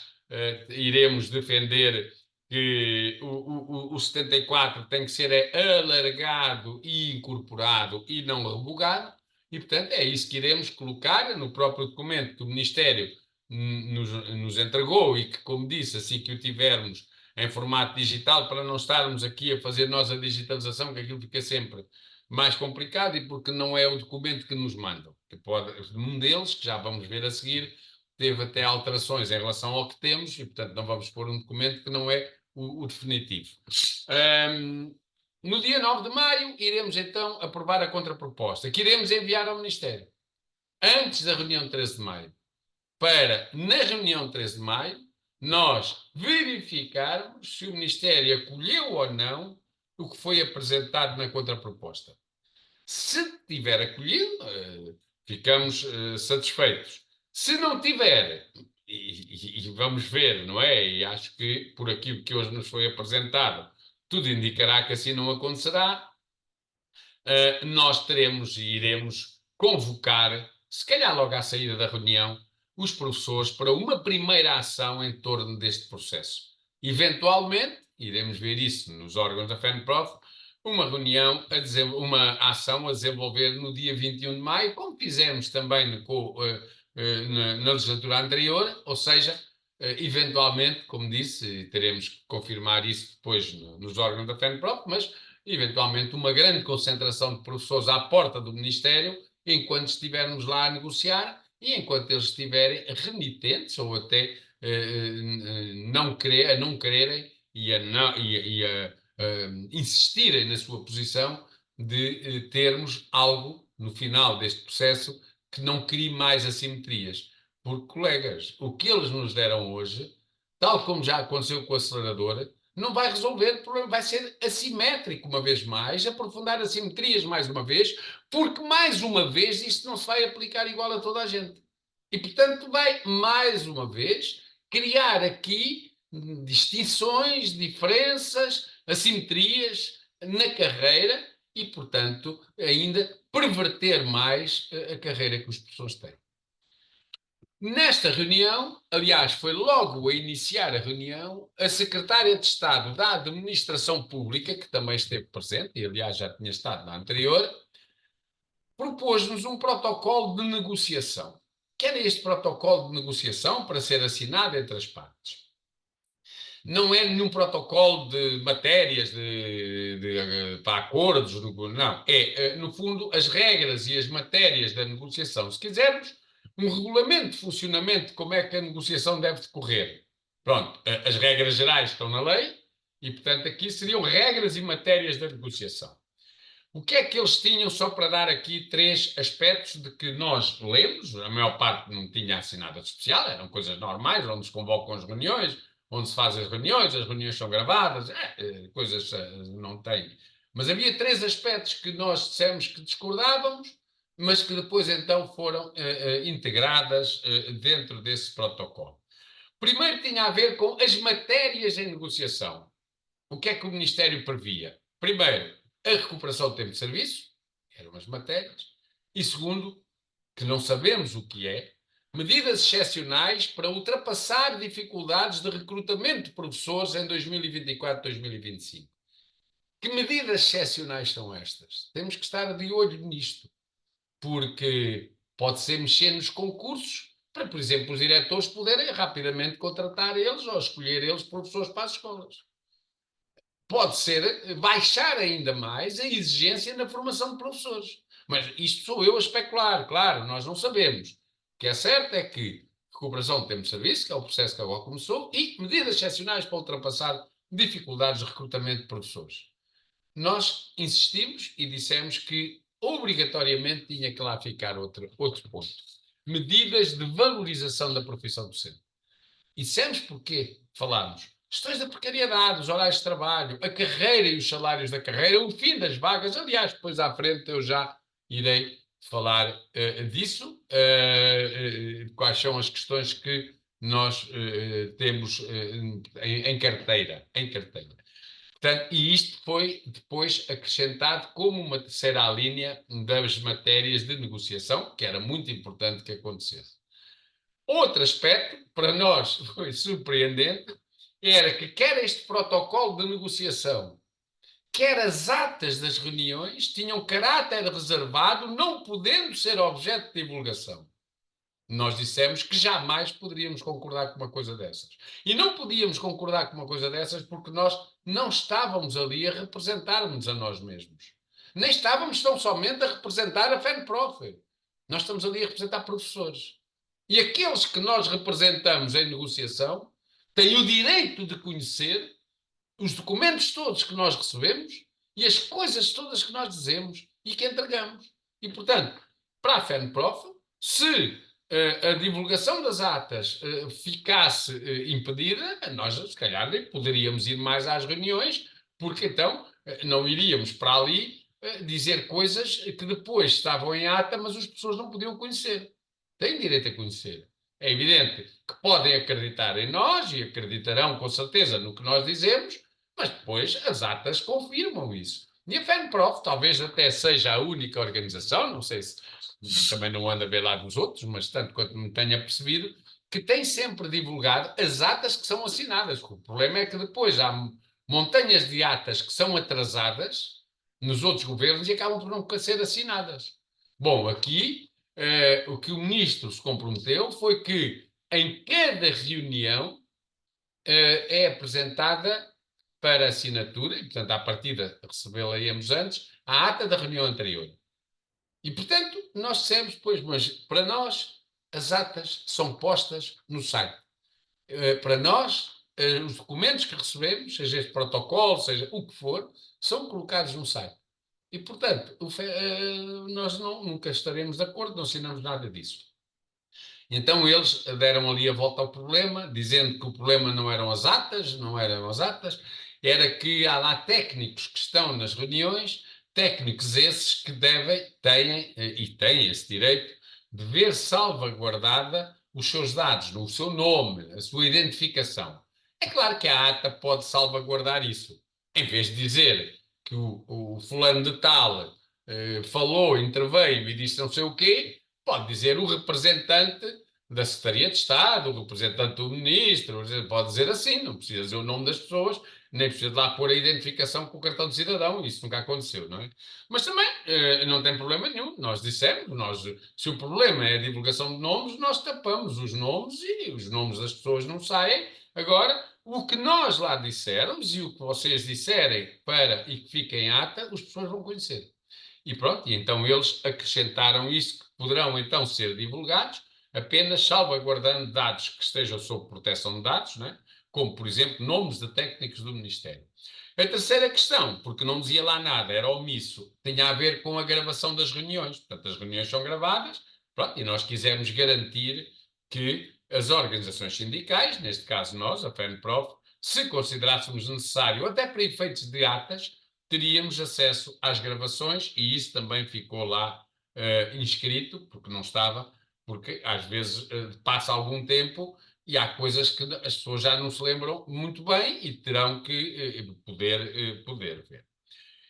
iremos defender que o 74 tem que ser alargado e incorporado e não revogado, e, portanto, é isso que iremos colocar no próprio documento que o Ministério nos entregou e que, como disse, assim que o tivermos em formato digital, para não estarmos aqui a fazer nós a digitalização, que aquilo fica sempre mais complicado, e porque não é o documento que nos mandam. Um deles, que já vamos ver a seguir, teve até alterações em relação ao que temos e, portanto, não vamos pôr um documento que não é o definitivo. No dia 9 de maio, iremos então aprovar a contraproposta, que iremos enviar ao Ministério, antes da reunião de 13 de maio, para, na reunião de 13 de maio, nós verificarmos se o Ministério acolheu ou não o que foi apresentado na contraproposta. Se tiver acolhido, ficamos satisfeitos. Se não tiver, e vamos ver, não é? E acho que por aquilo que hoje nos foi apresentado, tudo indicará que assim não acontecerá, nós teremos e iremos convocar, se calhar logo à saída da reunião, os professores para uma primeira ação em torno deste processo. Eventualmente, iremos ver isso nos órgãos da FENPROF, uma reunião, uma ação a desenvolver no dia 21 de maio, como fizemos também na legislatura anterior, ou seja, eventualmente, como disse, teremos que confirmar isso depois nos órgãos da FENPROF, mas eventualmente uma grande concentração de professores à porta do Ministério enquanto estivermos lá a negociar e enquanto eles estiverem renitentes ou até não quererem e a insistirem na sua posição de termos algo no final deste processo que não crie mais assimetrias. Porque, colegas, o que eles nos deram hoje, tal como já aconteceu com a aceleradora, não vai resolver o problema, vai ser assimétrico uma vez mais, aprofundar assimetrias mais uma vez, porque mais uma vez isto não se vai aplicar igual a toda a gente. E, portanto, vai mais uma vez criar aqui distinções, diferenças, assimetrias na carreira e, portanto, ainda perverter mais a carreira que os professores têm. Nesta reunião, aliás, foi logo a iniciar a reunião, a secretária de Estado da Administração Pública, que também esteve presente, e aliás já tinha estado na anterior, propôs-nos um protocolo de negociação. Que era este protocolo de negociação para ser assinado entre as partes? Não é nenhum protocolo de matérias, para acordos, não. É, no fundo, as regras e as matérias da negociação. Se quisermos, um regulamento de funcionamento de como é que a negociação deve decorrer. Pronto, as regras gerais estão na lei e, portanto, aqui seriam regras e matérias da negociação. O que é que eles tinham, só para dar aqui três aspectos de que nós lemos, a maior parte não tinha assim nada de especial, eram coisas normais, onde se convocam as reuniões, onde se fazem as reuniões são gravadas, coisas não têm. Mas havia três aspectos que nós dissemos que discordávamos, mas que depois então foram integradas dentro desse protocolo. Primeiro tinha a ver com as matérias em negociação. O que é que o Ministério previa? Primeiro, a recuperação do tempo de serviço, eram as matérias, e segundo, que não sabemos o que é, medidas excepcionais para ultrapassar dificuldades de recrutamento de professores em 2024-2025. Que medidas excepcionais são estas? Temos que estar de olho nisto, porque pode ser mexer nos concursos para, por exemplo, os diretores poderem rapidamente contratar eles ou escolher eles professores para as escolas. Pode ser baixar ainda mais a exigência na formação de professores. Mas isto sou eu a especular, claro, nós não sabemos. O que é certo é que recuperação do tempo de serviço, que é o processo que agora começou, e medidas excepcionais para ultrapassar dificuldades de recrutamento de professores. Nós insistimos e dissemos que obrigatoriamente tinha que lá ficar outro ponto. Medidas de valorização da profissão docente. E dissemos porquê? Falámos. Questões da precariedade, os horários de trabalho, a carreira e os salários da carreira, o fim das vagas. Aliás, depois à frente eu já irei falar disso, quais são as questões que nós temos em carteira. Portanto, e isto foi depois acrescentado como uma terceira linha das matérias de negociação, que era muito importante que acontecesse. Outro aspecto, para nós foi surpreendente, era que quer este protocolo de negociação, quer as atas das reuniões, tinham caráter reservado, não podendo ser objeto de divulgação. Nós dissemos que jamais poderíamos concordar com uma coisa dessas. E não podíamos concordar com uma coisa dessas porque nós não estávamos ali a representar-nos a nós mesmos. Nem estávamos tão somente a representar a FENPROF. Nós estamos ali a representar professores. E aqueles que nós representamos em negociação têm o direito de conhecer os documentos todos que nós recebemos e as coisas todas que nós dizemos e que entregamos. E, portanto, para a FENPROF, se a divulgação das atas ficasse impedida, nós, se calhar, nem poderíamos ir mais às reuniões, porque então não iríamos para ali dizer coisas que depois estavam em ata, mas as pessoas não podiam conhecer. Têm direito a conhecer. É evidente que podem acreditar em nós e acreditarão com certeza no que nós dizemos, mas depois as atas confirmam isso. E a FENPROF talvez até seja a única organização, não sei se também não ando a ver lá dos outros, mas tanto quanto me tenha percebido, que tem sempre divulgado as atas que são assinadas. O problema é que depois há montanhas de atas que são atrasadas nos outros governos e acabam por não ser assinadas. Bom, aqui o que o ministro se comprometeu foi que em cada reunião é apresentada para assinatura, e portanto à partida recebê-la-íamos antes, a ata da reunião anterior. E, portanto, nós dissemos, pois, mas para nós as atas são postas no site. Para nós, os documentos que recebemos, seja este protocolo, seja o que for, são colocados no site. E, portanto, nós nunca estaremos de acordo, não assinamos nada disso. Então eles deram ali a volta ao problema, dizendo que o problema não eram as atas, era que há lá técnicos que estão nas reuniões, técnicos esses que têm esse direito de ver salvaguardada os seus dados, o seu nome, a sua identificação. É claro que a ata pode salvaguardar isso. Em vez de dizer que o fulano de tal falou, interveio e disse não sei o quê, pode dizer o representante da Secretaria de Estado, o representante do Ministro, pode dizer assim, não precisa dizer o nome das pessoas, nem precisa de lá pôr a identificação com o cartão de cidadão, isso nunca aconteceu, não é? Mas também não tem problema nenhum, nós dissemos, se o problema é a divulgação de nomes, nós tapamos os nomes e os nomes das pessoas não saem. Agora, o que nós lá dissermos e o que vocês disserem e que fique em ata, as pessoas vão conhecer. E pronto, e então eles acrescentaram isso, que poderão então ser divulgados, apenas salvaguardando dados que estejam sob proteção de dados, né? Como, por exemplo, nomes de técnicos do Ministério. A terceira questão, porque não dizia lá nada, era omisso, tinha a ver com a gravação das reuniões. Portanto, as reuniões são gravadas, pronto, e nós quisemos garantir que as organizações sindicais, neste caso nós, a FENPROF, se considerássemos necessário, até para efeitos de atas, teríamos acesso às gravações e isso também ficou lá inscrito, porque não estava, porque às vezes passa algum tempo e há coisas que as pessoas já não se lembram muito bem e terão que poder ver.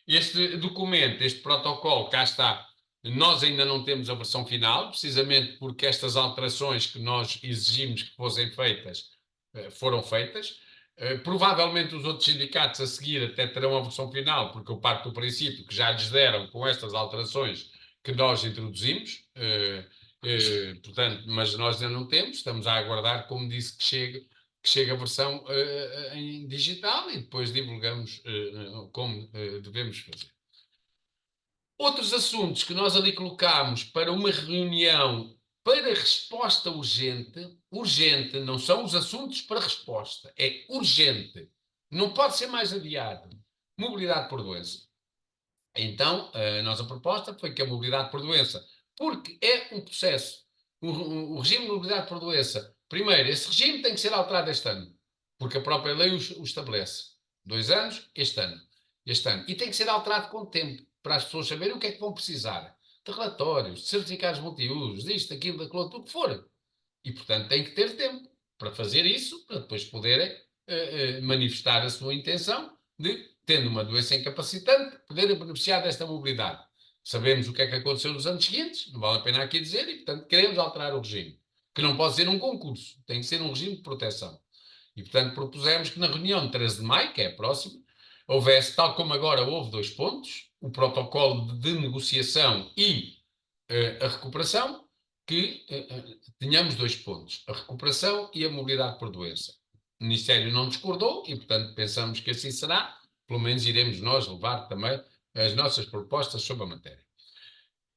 Este documento, este protocolo, cá está. Nós ainda não temos a versão final, precisamente porque estas alterações que nós exigimos que fossem feitas foram feitas. Provavelmente os outros sindicatos a seguir até terão a versão final, porque eu parto do princípio que já lhes deram com estas alterações que nós introduzimos. Portanto, mas nós ainda não temos, estamos a aguardar, como disse, que chegue a versão em digital e depois divulgamos como devemos fazer. Outros assuntos que nós ali colocámos para uma reunião para resposta urgente, urgente não são os assuntos para resposta, é urgente. Não pode ser mais adiado. Mobilidade por doença. Então, a nossa proposta foi que a mobilidade por doença, porque é um processo, o regime de mobilidade por doença, primeiro, esse regime tem que ser alterado este ano, porque a própria lei o estabelece. 2 anos, este ano. E tem que ser alterado com tempo, para as pessoas saberem o que é que vão precisar. De relatórios, de certificados multiusos, disto, daquilo, daquilo, tudo que for. E, portanto, tem que ter tempo para fazer isso, para depois poderem manifestar a sua intenção de, tendo uma doença incapacitante, poderem beneficiar desta mobilidade. Sabemos o que é que aconteceu nos anos seguintes, não vale a pena aqui dizer, e, portanto, queremos alterar o regime, que não pode ser um concurso, tem que ser um regime de proteção. E, portanto, propusemos que na reunião de 13 de maio, que é a próxima, houvesse, tal como agora houve 2 pontos, o protocolo de negociação e a recuperação, que tenhamos 2 pontos, a recuperação e a mobilidade por doença. O Ministério não discordou e, portanto, pensamos que assim será, pelo menos iremos nós levar também as nossas propostas sobre a matéria.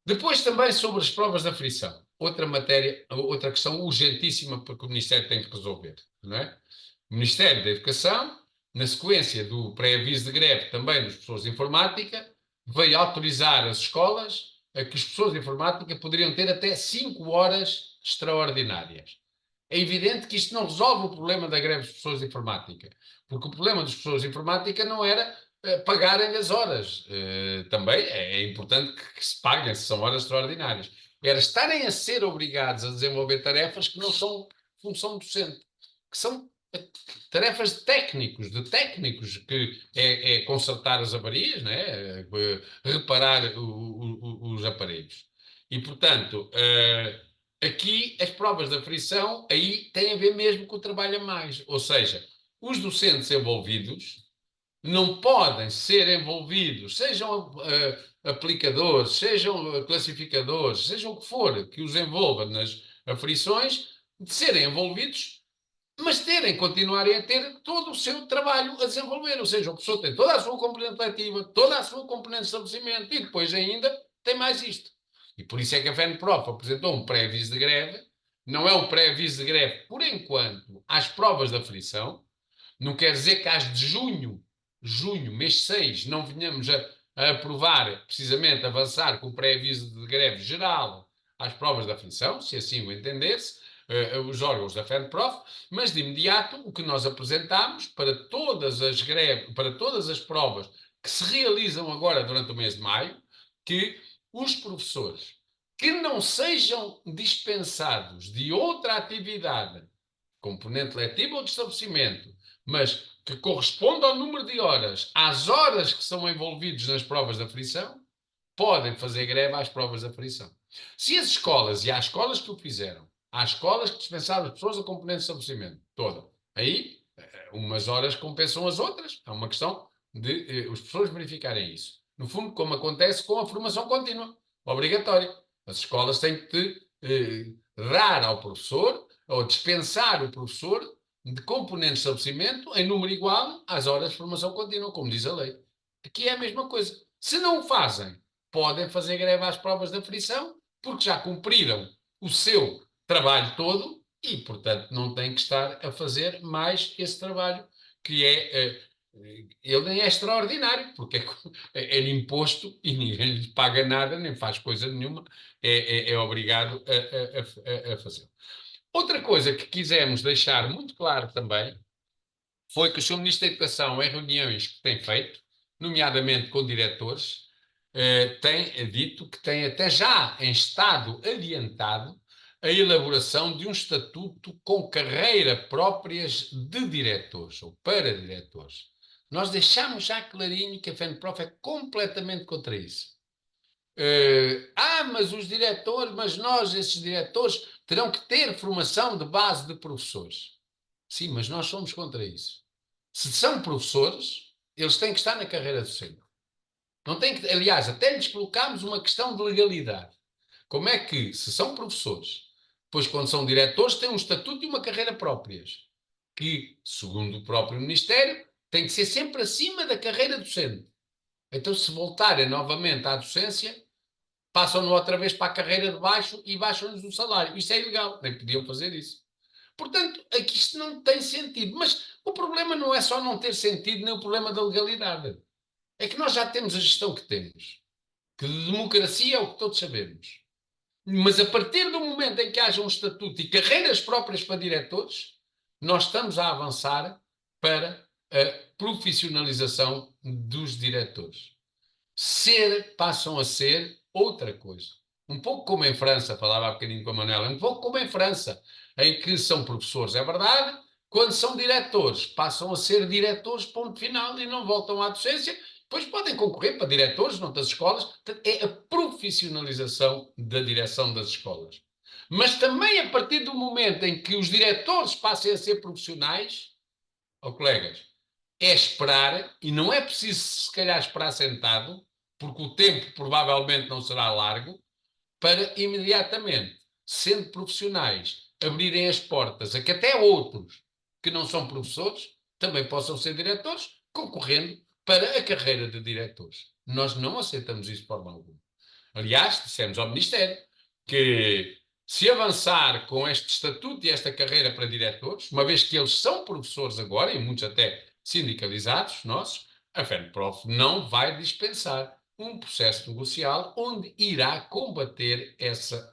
Depois também sobre as provas de aflição, outra questão urgentíssima porque o Ministério tem que resolver, não é? O Ministério da Educação, na sequência do pré-aviso de greve também dos professores de informática, veio autorizar as escolas a que os professores de informática poderiam ter até 5 horas extraordinárias. É evidente que isto não resolve o problema da greve dos professores de informática, porque o problema dos professores de informática não era pagarem as horas. Também é importante que se paguem, se são horas extraordinárias. Era estarem a ser obrigados a desenvolver tarefas que não são função docente, que são tarefas de técnicos, que é consertar as avarias, né? Reparar os aparelhos. E, portanto, aqui as provas de aflição aí têm a ver mesmo com o trabalho a mais. Ou seja, os docentes envolvidos não podem ser envolvidos, sejam aplicadores, sejam classificadores, sejam o que for que os envolva nas aflições, de serem envolvidos, mas continuarem a ter todo o seu trabalho a desenvolver. Ou seja, o professor tem toda a sua componente letiva, toda a sua componente de estabelecimento e depois ainda tem mais isto. E por isso é que a FENPROF apresentou um pré-aviso de greve. Não é um pré-aviso de greve, por enquanto, às provas de aflição. Não quer dizer que às de junho, mês 6, não venhamos a aprovar, precisamente, avançar com o pré-aviso de greve geral às provas de aflição, se assim o entendesse, os órgãos da FENPROF, mas de imediato o que nós apresentámos para todas as greves, para todas as provas que se realizam agora durante o mês de maio, que os professores que não sejam dispensados de outra atividade, componente letivo ou de estabelecimento, mas que corresponda ao número de horas, às horas que são envolvidos nas provas de aflição, podem fazer greve às provas de aflição. Se as escolas, e há escolas que o fizeram, há escolas que dispensaram as pessoas a componente de estabelecimento, toda, aí umas horas compensam as outras, é uma questão de os professores verificarem isso. No fundo, como acontece com a formação contínua, obrigatória. As escolas têm que dar ao professor, ou dispensar o professor de componente de estabelecimento em número igual às horas de formação contínua, como diz a lei. Aqui é a mesma coisa. Se não o fazem, podem fazer greve às provas de aflição, porque já cumpriram o seu trabalho todo e, portanto, não têm que estar a fazer mais esse trabalho, que ele nem é extraordinário, porque é imposto e ninguém lhe paga nada, nem faz coisa nenhuma, é obrigado a fazer. Outra coisa que quisemos deixar muito claro também foi que o Sr. Ministro da Educação, em reuniões que tem feito, nomeadamente com diretores, tem dito que tem até já em estado adiantado a elaboração de um estatuto com carreira próprias de diretores ou para diretores. Nós deixamos já clarinho que a FENPROF é completamente contra isso. Mas os diretores, mas nós, esses diretores, terão que ter formação de base de professores. Sim, mas nós somos contra isso. Se são professores, eles têm que estar na carreira docente. Não tem que, aliás, até lhes colocamos uma questão de legalidade. Como é que, se são professores, depois quando são diretores, têm um estatuto e uma carreira próprias, que, segundo o próprio Ministério, tem que ser sempre acima da carreira docente. Então, se voltarem novamente à docência, passam-no outra vez para a carreira de baixo e baixam-nos o salário. Isso é ilegal, nem podiam fazer isso. Portanto, aqui isto não tem sentido. Mas o problema não é só não ter sentido, nem o problema da legalidade. É que nós já temos a gestão que temos. Que de democracia é o que todos sabemos. Mas a partir do momento em que haja um estatuto e carreiras próprias para diretores, nós estamos a avançar para a profissionalização dos diretores. Passam a ser outra coisa. Um pouco como em França, falava há bocadinho com a Manuela, um pouco como em França, em que são professores, é verdade, quando são diretores, passam a ser diretores, ponto final, e não voltam à docência, depois podem concorrer para diretores noutras escolas. É a profissionalização da direção das escolas. Mas também a partir do momento em que os diretores passem a ser profissionais, colegas, é esperar, e não é preciso se calhar esperar sentado, porque o tempo provavelmente não será largo, para imediatamente, sendo profissionais, abrirem as portas a que até outros que não são professores também possam ser diretores, concorrendo para a carreira de diretores. Nós não aceitamos isso de forma alguma. Aliás, dissemos ao Ministério que se avançar com este estatuto e esta carreira para diretores, uma vez que eles são professores agora, e muitos até sindicalizados nossos, a FENPROF não vai dispensar um processo negocial onde irá combater essa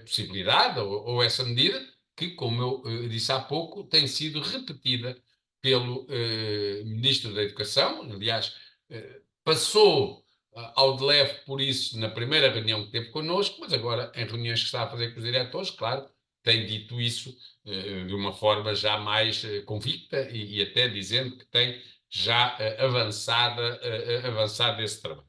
possibilidade ou essa medida que, como eu disse há pouco, tem sido repetida pelo Ministro da Educação. Aliás, passou ao de leve por isso na primeira reunião que teve connosco, mas agora em reuniões que está a fazer com os diretores, claro, tem dito isso de uma forma já mais convicta e até dizendo que tem já avançado esse trabalho.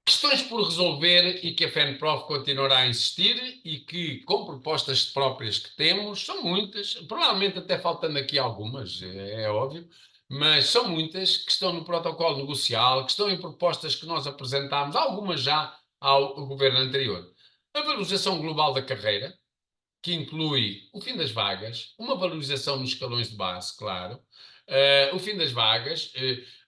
Questões por resolver e que a FENPROF continuará a insistir e que, com propostas próprias que temos, são muitas, provavelmente até faltando aqui algumas, é óbvio, mas são muitas que estão no protocolo negocial, que estão em propostas que nós apresentámos, algumas já ao governo anterior. A valorização global da carreira, que inclui o fim das vagas, uma valorização nos escalões de base, claro, o fim das vagas,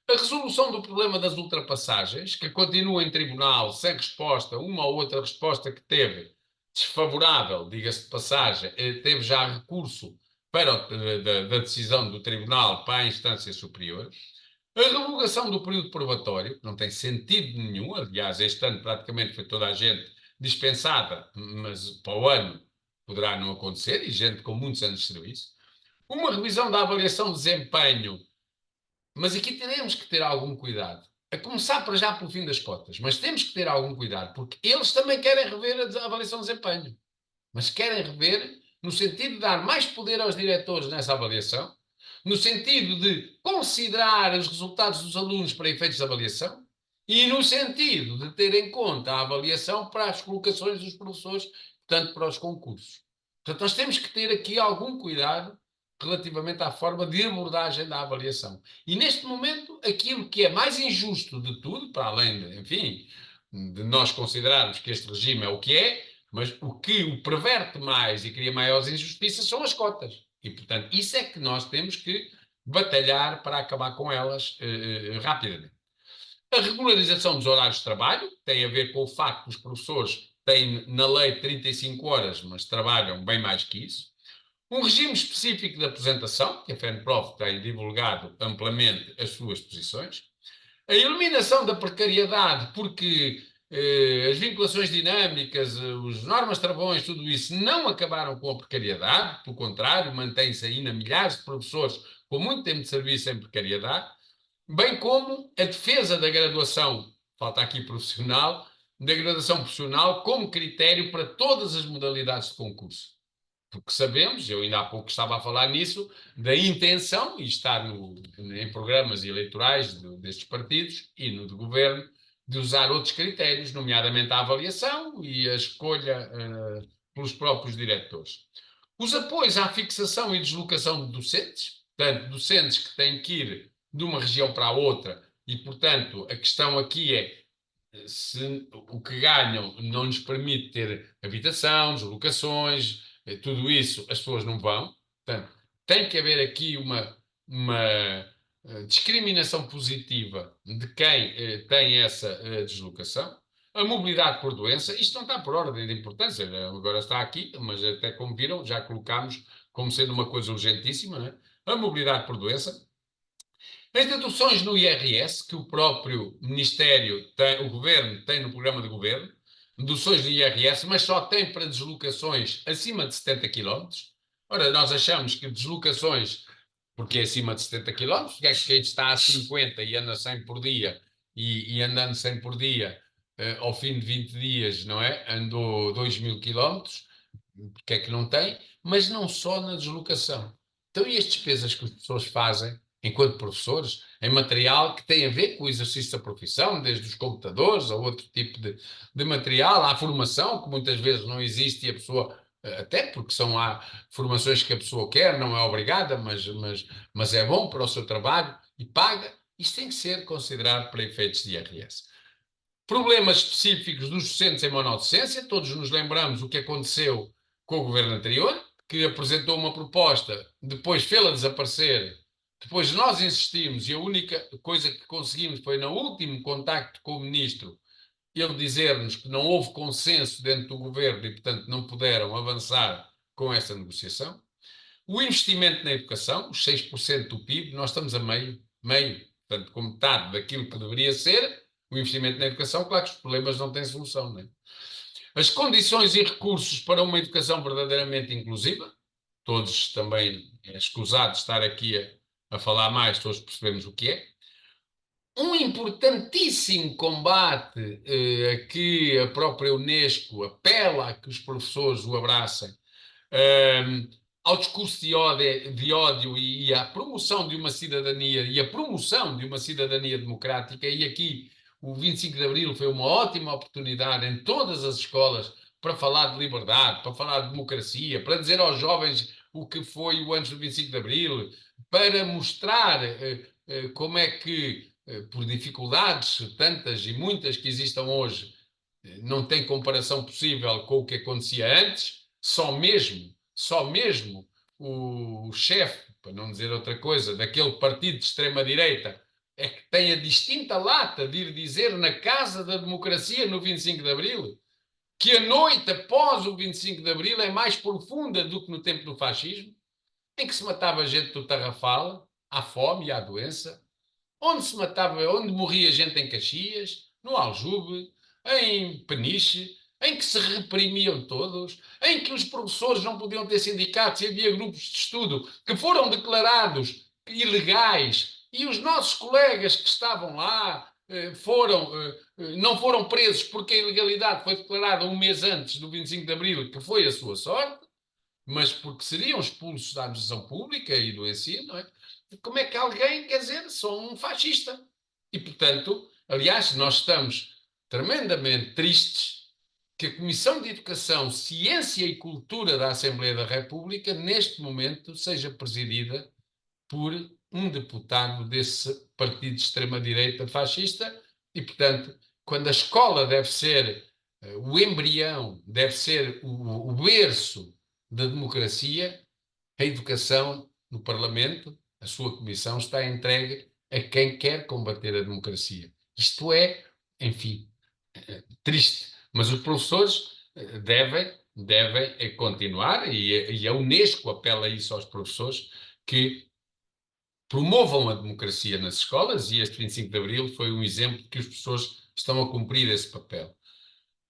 A resolução do problema das ultrapassagens, que continua em tribunal sem resposta, uma ou outra resposta que teve desfavorável, diga-se de passagem, teve já recurso da decisão do tribunal para a instância superior. A revogação do período probatório, que não tem sentido nenhum, aliás, este ano praticamente foi toda a gente dispensada, mas para o ano poderá não acontecer, e gente com muitos anos de serviço. Uma revisão da avaliação de desempenho, mas aqui teremos que ter algum cuidado. A começar para já pelo fim das cotas, mas temos que ter algum cuidado, porque eles também querem rever a avaliação de desempenho, mas querem rever no sentido de dar mais poder aos diretores nessa avaliação, no sentido de considerar os resultados dos alunos para efeitos de avaliação e no sentido de ter em conta a avaliação para as colocações dos professores, portanto, para os concursos. Portanto, nós temos que ter aqui algum cuidado relativamente à forma de abordagem da avaliação. E neste momento, aquilo que é mais injusto de tudo, para além de, enfim, de nós considerarmos que este regime é o que é, mas o que o perverte mais e cria maiores injustiças são as cotas. E, portanto, isso é que nós temos que batalhar para acabar com elas rapidamente. A regularização dos horários de trabalho tem a ver com o facto que os professores têm na lei 35 horas, mas trabalham bem mais que isso. Um regime específico de apresentação, que a FENPROF tem divulgado amplamente as suas posições. A eliminação da precariedade, porque as vinculações dinâmicas, os normas travões, tudo isso não acabaram com a precariedade, pelo contrário, mantém-se ainda milhares de professores com muito tempo de serviço em precariedade, bem como a defesa da graduação, falta aqui profissional, da graduação profissional como critério para todas as modalidades de concurso. Porque sabemos, eu ainda há pouco estava a falar nisso, da intenção, e está em programas eleitorais destes partidos e no de governo, de usar outros critérios, nomeadamente a avaliação e a escolha pelos próprios diretores. Os apoios à fixação e deslocação de docentes, portanto, docentes que têm que ir de uma região para a outra, e, portanto, a questão aqui é se o que ganham não lhes permite ter habitação, deslocações, tudo isso, as pessoas não vão. Portanto, tem que haver aqui uma discriminação positiva de quem tem essa deslocação. A mobilidade por doença, isto não está por ordem de importância, agora está aqui, mas até como viram, já colocámos como sendo uma coisa urgentíssima, né? A mobilidade por doença. As deduções no IRS, que o próprio Ministério tem, o Governo tem no programa de Governo, deduções do IRS, mas só tem para deslocações acima de 70 quilómetros. Ora, nós achamos que deslocações, porque é acima de 70 quilómetros, que é que está a 50 e anda 100 por dia, e andando 100 por dia, ao fim de 20 dias, não é? Andou 2.000 quilómetros, porque é que não tem? Mas não só na deslocação. Então, e as despesas que as pessoas fazem enquanto professores, em material que tem a ver com o exercício da profissão, desde os computadores a outro tipo de material, há formação que muitas vezes não existe e a pessoa, até porque há formações que a pessoa quer, não é obrigada, mas é bom para o seu trabalho e paga, isto tem que ser considerado para efeitos de IRS. Problemas específicos dos docentes em monodocência, todos nos lembramos o que aconteceu com o governo anterior, que apresentou uma proposta, depois fê-la desaparecer. Depois nós insistimos e a única coisa que conseguimos foi no último contacto com o ministro ele dizer-nos que não houve consenso dentro do governo e, portanto, não puderam avançar com essa negociação. O investimento na educação, os 6% do PIB, nós estamos a meio, portanto, com metade daquilo que deveria ser o investimento na educação, claro que os problemas não têm solução, não é? As condições e recursos para uma educação verdadeiramente inclusiva, todos também é escusado estar aqui a falar mais, todos percebemos o que é. Um importantíssimo combate a que a própria Unesco apela a que os professores o abracem, ao discurso de ódio e à promoção de uma cidadania e a promoção de uma cidadania democrática, e aqui o 25 de Abril foi uma ótima oportunidade em todas as escolas para falar de liberdade, para falar de democracia, para dizer aos jovens o que foi o antes do 25 de Abril, para mostrar como é que, por dificuldades tantas e muitas que existam hoje, não tem comparação possível com o que acontecia antes, só mesmo o chefe, para não dizer outra coisa, daquele partido de extrema-direita é que tem a distinta lata de ir dizer na Casa da Democracia no 25 de Abril que a noite após o 25 de Abril é mais profunda do que no tempo do fascismo, em que se matava gente do Tarrafal, à fome e à doença, onde morria gente em Caxias, no Aljube, em Peniche, em que se reprimiam todos, em que os professores não podiam ter sindicatos e havia grupos de estudo que foram declarados ilegais e os nossos colegas que estavam lá não foram presos porque a ilegalidade foi declarada um mês antes do 25 de Abril, que foi a sua sorte, mas porque seriam expulsos da administração pública e do ensino, não é? Como é que alguém, quer dizer, sou um fascista? E, portanto, aliás, nós estamos tremendamente tristes que a Comissão de Educação, Ciência e Cultura da Assembleia da República, neste momento, seja presidida por um deputado desse partido de extrema-direita fascista e, portanto, quando a escola deve ser o embrião, deve ser o berço da democracia, a educação no Parlamento, a sua comissão está entregue a quem quer combater a democracia. Isto é, enfim, triste. Mas os professores devem continuar e a Unesco apela isso aos professores que promovam a democracia nas escolas e este 25 de Abril foi um exemplo de que os professores estão a cumprir esse papel.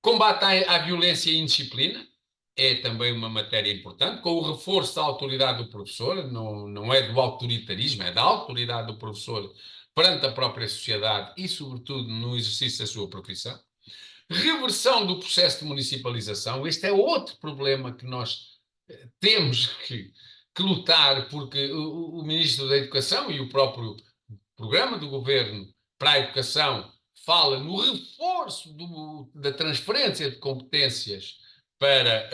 Combate à violência e indisciplina é também uma matéria importante, com o reforço da autoridade do professor, não é do autoritarismo, é da autoridade do professor perante a própria sociedade e, sobretudo, no exercício da sua profissão. Reversão do processo de municipalização, este é outro problema que nós temos que lutar, porque o Ministro da Educação e o próprio programa do Governo para a Educação fala no reforço da transferência de competências para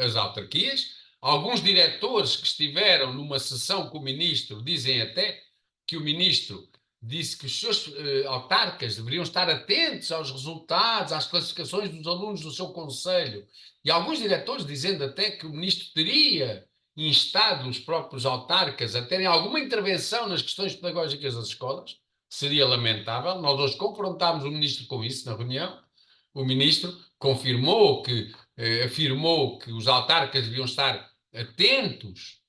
as autarquias. Alguns diretores que estiveram numa sessão com o Ministro dizem até que o Ministro disse que os seus autarcas deveriam estar atentos aos resultados, às classificações dos alunos do seu conselho. E alguns diretores dizendo até que o Ministro teria instado os próprios autarcas a terem alguma intervenção nas questões pedagógicas das escolas. Seria lamentável. Nós hoje confrontámos o Ministro com isso na reunião. O Ministro confirmou afirmou que os autarcas deviam estar atentos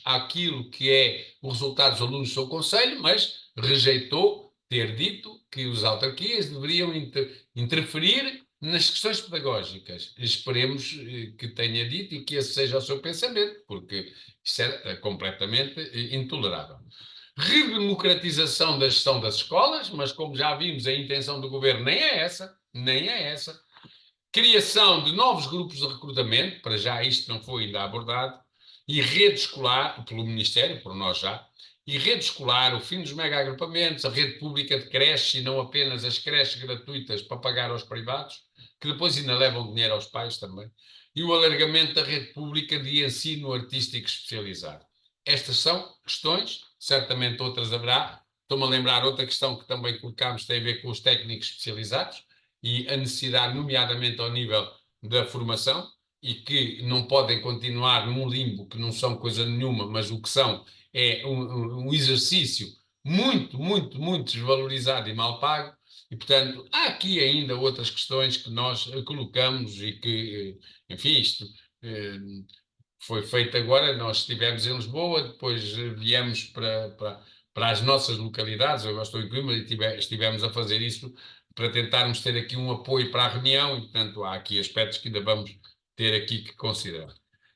àquilo que é o resultado dos alunos do seu conselho, mas rejeitou ter dito que os autarquias deveriam interferir nas questões pedagógicas. Esperemos que tenha dito e que esse seja o seu pensamento, porque isso é completamente intolerável. Redemocratização da gestão das escolas, mas como já vimos, a intenção do governo nem é essa. Criação de novos grupos de recrutamento, para já isto não foi ainda abordado, e rede escolar, pelo Ministério, por nós já, e rede escolar, o fim dos mega-agrupamentos, a rede pública de creches e não apenas as creches gratuitas para pagar aos privados, que depois ainda levam dinheiro aos pais também, e o alargamento da rede pública de ensino artístico especializado. Estas são questões, certamente outras haverá. Estou-me a lembrar outra questão que também colocámos, tem a ver com os técnicos especializados, e a necessidade, nomeadamente ao nível da formação, e que não podem continuar num limbo, que não são coisa nenhuma, mas o que são é um exercício muito desvalorizado e mal pago, e, portanto, há aqui ainda outras questões que nós colocamos e que, enfim, isto foi feito agora, nós estivemos em Lisboa, depois viemos para as nossas localidades, eu estou em Coimbra, e estivemos a fazer isso para tentarmos ter aqui um apoio para a reunião, e, portanto, há aqui aspectos que ainda vamos ter aqui que considerar.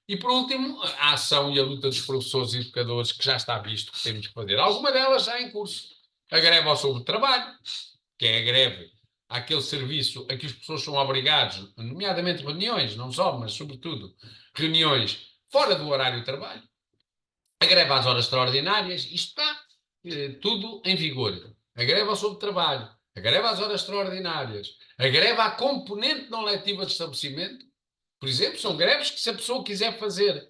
E, por último, a ação e a luta dos professores e educadores, que já está visto que temos que fazer. Alguma delas já em curso. A greve ao sobretrabalho, que é a greve àquele serviço a que os professores são obrigados, nomeadamente reuniões, não só, mas sobretudo reuniões fora do horário de trabalho. A greve às horas extraordinárias, isto está tudo em vigor. A greve ao sobretrabalho, a greve às horas extraordinárias, a greve à componente não letiva de estabelecimento, por exemplo, são greves que se a pessoa quiser fazer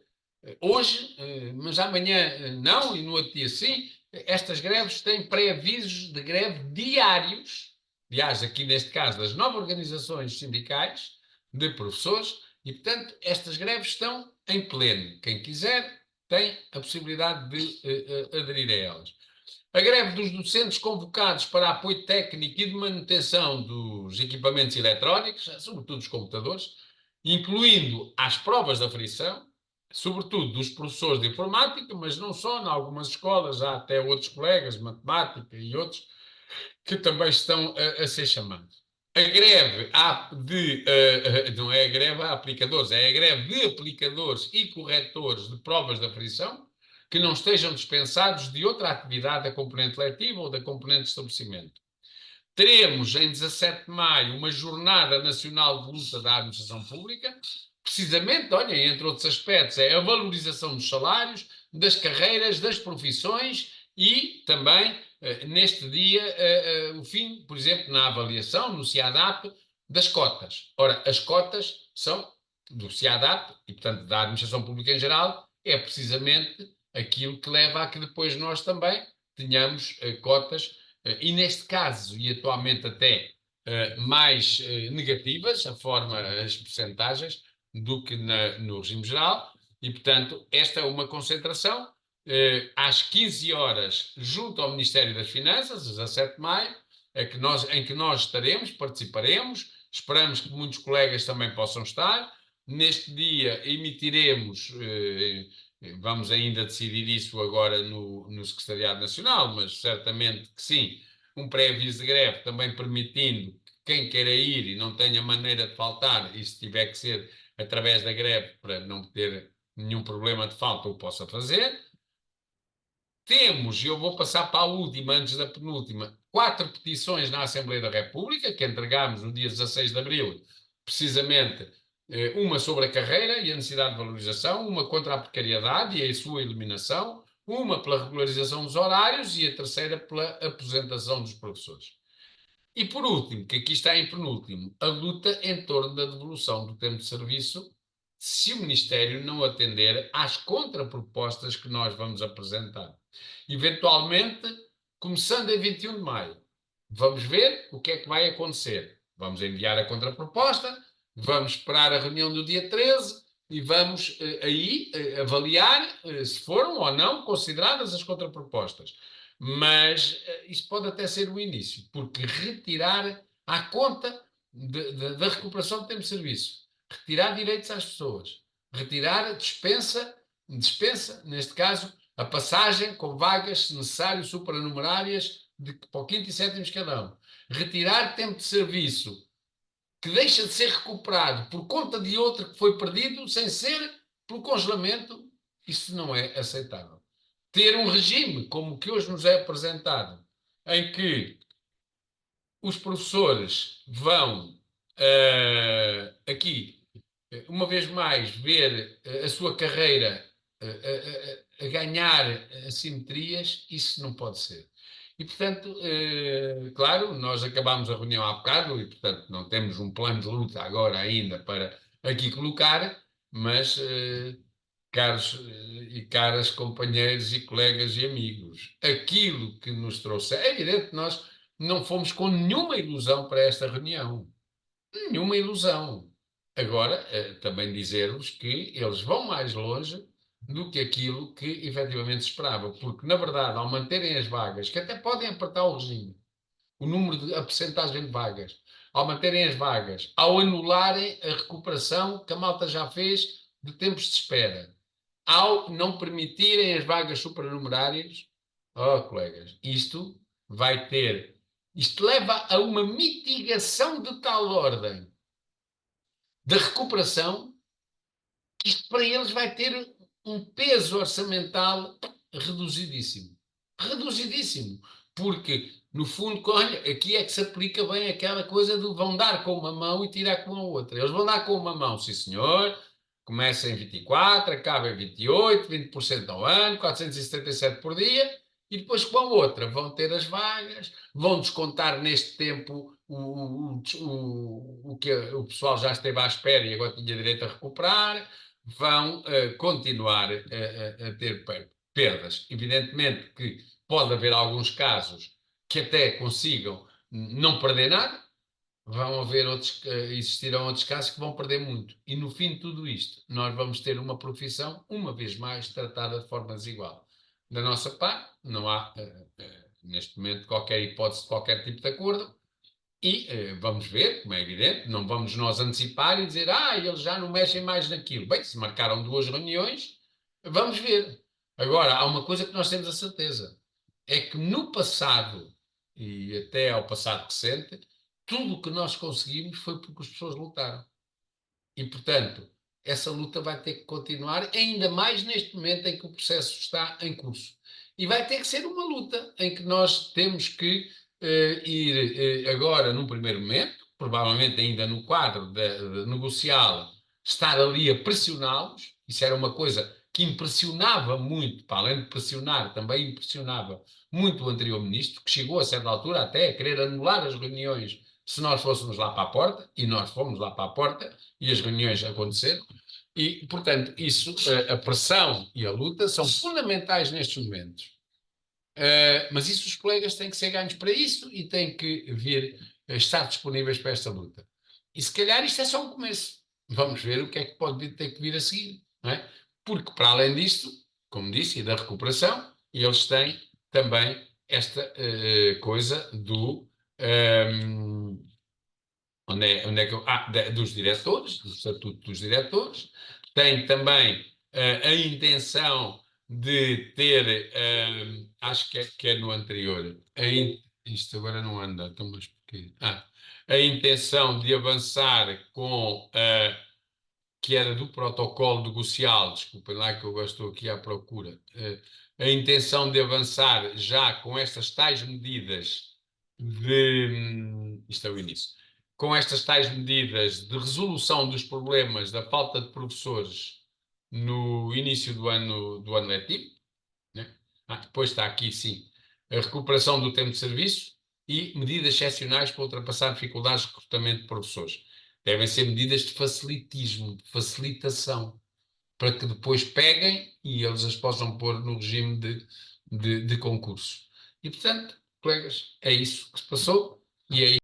hoje, mas amanhã não, e no outro dia sim, estas greves têm pré-avisos de greve diários, aliás, aqui neste caso das 9 organizações sindicais de professores, e portanto estas greves estão em pleno. Quem quiser tem a possibilidade de aderir a elas. A greve dos docentes convocados para apoio técnico e de manutenção dos equipamentos eletrónicos, sobretudo os computadores, incluindo as provas de aferição, sobretudo dos professores de informática, mas não só, em algumas escolas há até outros colegas, matemática e outros, que também estão a ser chamados. A greve não é a greve a aplicadores, é a greve de aplicadores e corretores de provas de aferição que não estejam dispensados de outra atividade da componente letiva ou da componente de estabelecimento. Teremos em 17 de maio uma Jornada Nacional de Luta da Administração Pública, precisamente, olha, entre outros aspectos, é a valorização dos salários, das carreiras, das profissões e também, neste dia, o fim, por exemplo, na avaliação, no CIADAP, das cotas. Ora, as cotas são do CIADAP e, portanto, da Administração Pública em geral, é precisamente aquilo que leva a que depois nós também tenhamos cotas, e neste caso, e atualmente até mais negativas, a forma, as percentagens, do que no regime geral, e, portanto, esta é uma concentração às 15 horas junto ao Ministério das Finanças, 17 de maio, em que nós estaremos, participaremos, esperamos que muitos colegas também possam estar. Neste dia emitiremos, vamos ainda decidir isso agora no Secretariado Nacional, mas certamente que sim, um pré-aviso de greve também permitindo que quem queira ir e não tenha maneira de faltar, e se tiver que ser através da greve para não ter nenhum problema de falta, o possa fazer. Temos, e eu vou passar para a última, antes da penúltima, 4 petições na Assembleia da República, que entregámos no dia 16 de abril, precisamente uma sobre a carreira e a necessidade de valorização, uma contra a precariedade e a sua eliminação, uma pela regularização dos horários e a terceira pela aposentação dos professores. E por último, que aqui está em penúltimo, a luta em torno da devolução do tempo de serviço se o Ministério não atender às contrapropostas que nós vamos apresentar. Eventualmente, começando em 21 de maio, vamos ver o que é que vai acontecer. Vamos enviar a contraproposta, vamos esperar a reunião do dia 13 e vamos aí avaliar se foram ou não consideradas as contrapropostas. Mas isso pode até ser o início, porque retirar à conta da recuperação do tempo de serviço, retirar direitos às pessoas, retirar dispensa, neste caso, a passagem com vagas, se necessário, supranumerárias para o quinto e sétimo escalão, retirar tempo de serviço que deixa de ser recuperado por conta de outro que foi perdido, sem ser pelo congelamento, isso não é aceitável. Ter um regime como o que hoje nos é apresentado, em que os professores vão aqui, uma vez mais, ver a sua carreira a ganhar assimetrias, isso não pode ser. E, portanto, claro, nós acabámos a reunião há bocado e, portanto, não temos um plano de luta agora ainda para aqui colocar, mas, caros e caras companheiros e colegas e amigos, aquilo que nos trouxe, é evidente que nós não fomos com nenhuma ilusão para esta reunião. Nenhuma ilusão. Agora, também dizer-vos que eles vão mais longe do que aquilo que efetivamente se esperava, porque, na verdade, ao manterem as vagas, que até podem apertar o regime, a percentagem de vagas, ao manterem as vagas, ao anularem a recuperação que a malta já fez de tempos de espera, ao não permitirem as vagas supranumerárias, oh, colegas, isto leva a uma mitigação de tal ordem da recuperação, que isto para eles vai ter um peso orçamental reduzidíssimo. Reduzidíssimo. Porque, no fundo, olha, aqui é que se aplica bem aquela coisa do vão dar com uma mão e tirar com a outra. Eles vão dar com uma mão, sim senhor, começa em 24, acaba em 28, 20% ao ano, 477 por dia, e depois com a outra vão ter as vagas, vão descontar neste tempo o que o pessoal já esteve à espera e agora tinha direito a recuperar, vão continuar a ter perdas. Evidentemente que pode haver alguns casos que até consigam não perder nada, vão haver outros, existirão outros casos que vão perder muito. E no fim de tudo isto, nós vamos ter uma profissão, uma vez mais, tratada de forma desigual. Da nossa parte, não há neste momento, qualquer hipótese de qualquer tipo de acordo. E vamos ver, como é evidente, não vamos nós antecipar e dizer, eles já não mexem mais naquilo. Bem, se marcaram 2 reuniões, vamos ver. Agora, há uma coisa que nós temos a certeza, é que no passado, e até ao passado recente, tudo o que nós conseguimos foi porque as pessoas lutaram. E, portanto, essa luta vai ter que continuar, ainda mais neste momento em que o processo está em curso. E vai ter que ser uma luta em que nós temos que ir agora, num primeiro momento, provavelmente ainda no quadro de negocial, estar ali a pressioná-los. Isso era uma coisa que impressionava muito, para além de pressionar, também impressionava muito o anterior ministro, que chegou a certa altura até a querer anular as reuniões se nós fôssemos lá para a porta, e nós fomos lá para a porta, e as reuniões aconteceram. E, portanto, isso, a pressão e a luta são fundamentais nestes momentos. Mas isso os colegas têm que ser ganhos para isso e têm que vir a estar disponíveis para esta luta. E se calhar isto é só um começo. Vamos ver o que é que pode ter que vir a seguir. Não é? Porque, para além disto, como disse, e da recuperação, eles têm também esta coisa do. Onde é que eu, dos diretores, do Estatuto dos Diretores, tem também a intenção de ter, acho que é no anterior, isto agora não anda, então, mas porquê? A intenção de avançar com, que era do protocolo negocial, desculpem lá que eu estou aqui à procura, a intenção de avançar já com estas tais medidas isto é o início, com estas tais medidas de resolução dos problemas da falta de professores no início do ano letivo, né? Depois está aqui, sim, a recuperação do tempo de serviço e medidas excepcionais para ultrapassar dificuldades de recrutamento de professores. Devem ser medidas de facilitismo, de facilitação, para que depois peguem e eles as possam pôr no regime de concurso. E, portanto, colegas, é isso que se passou e é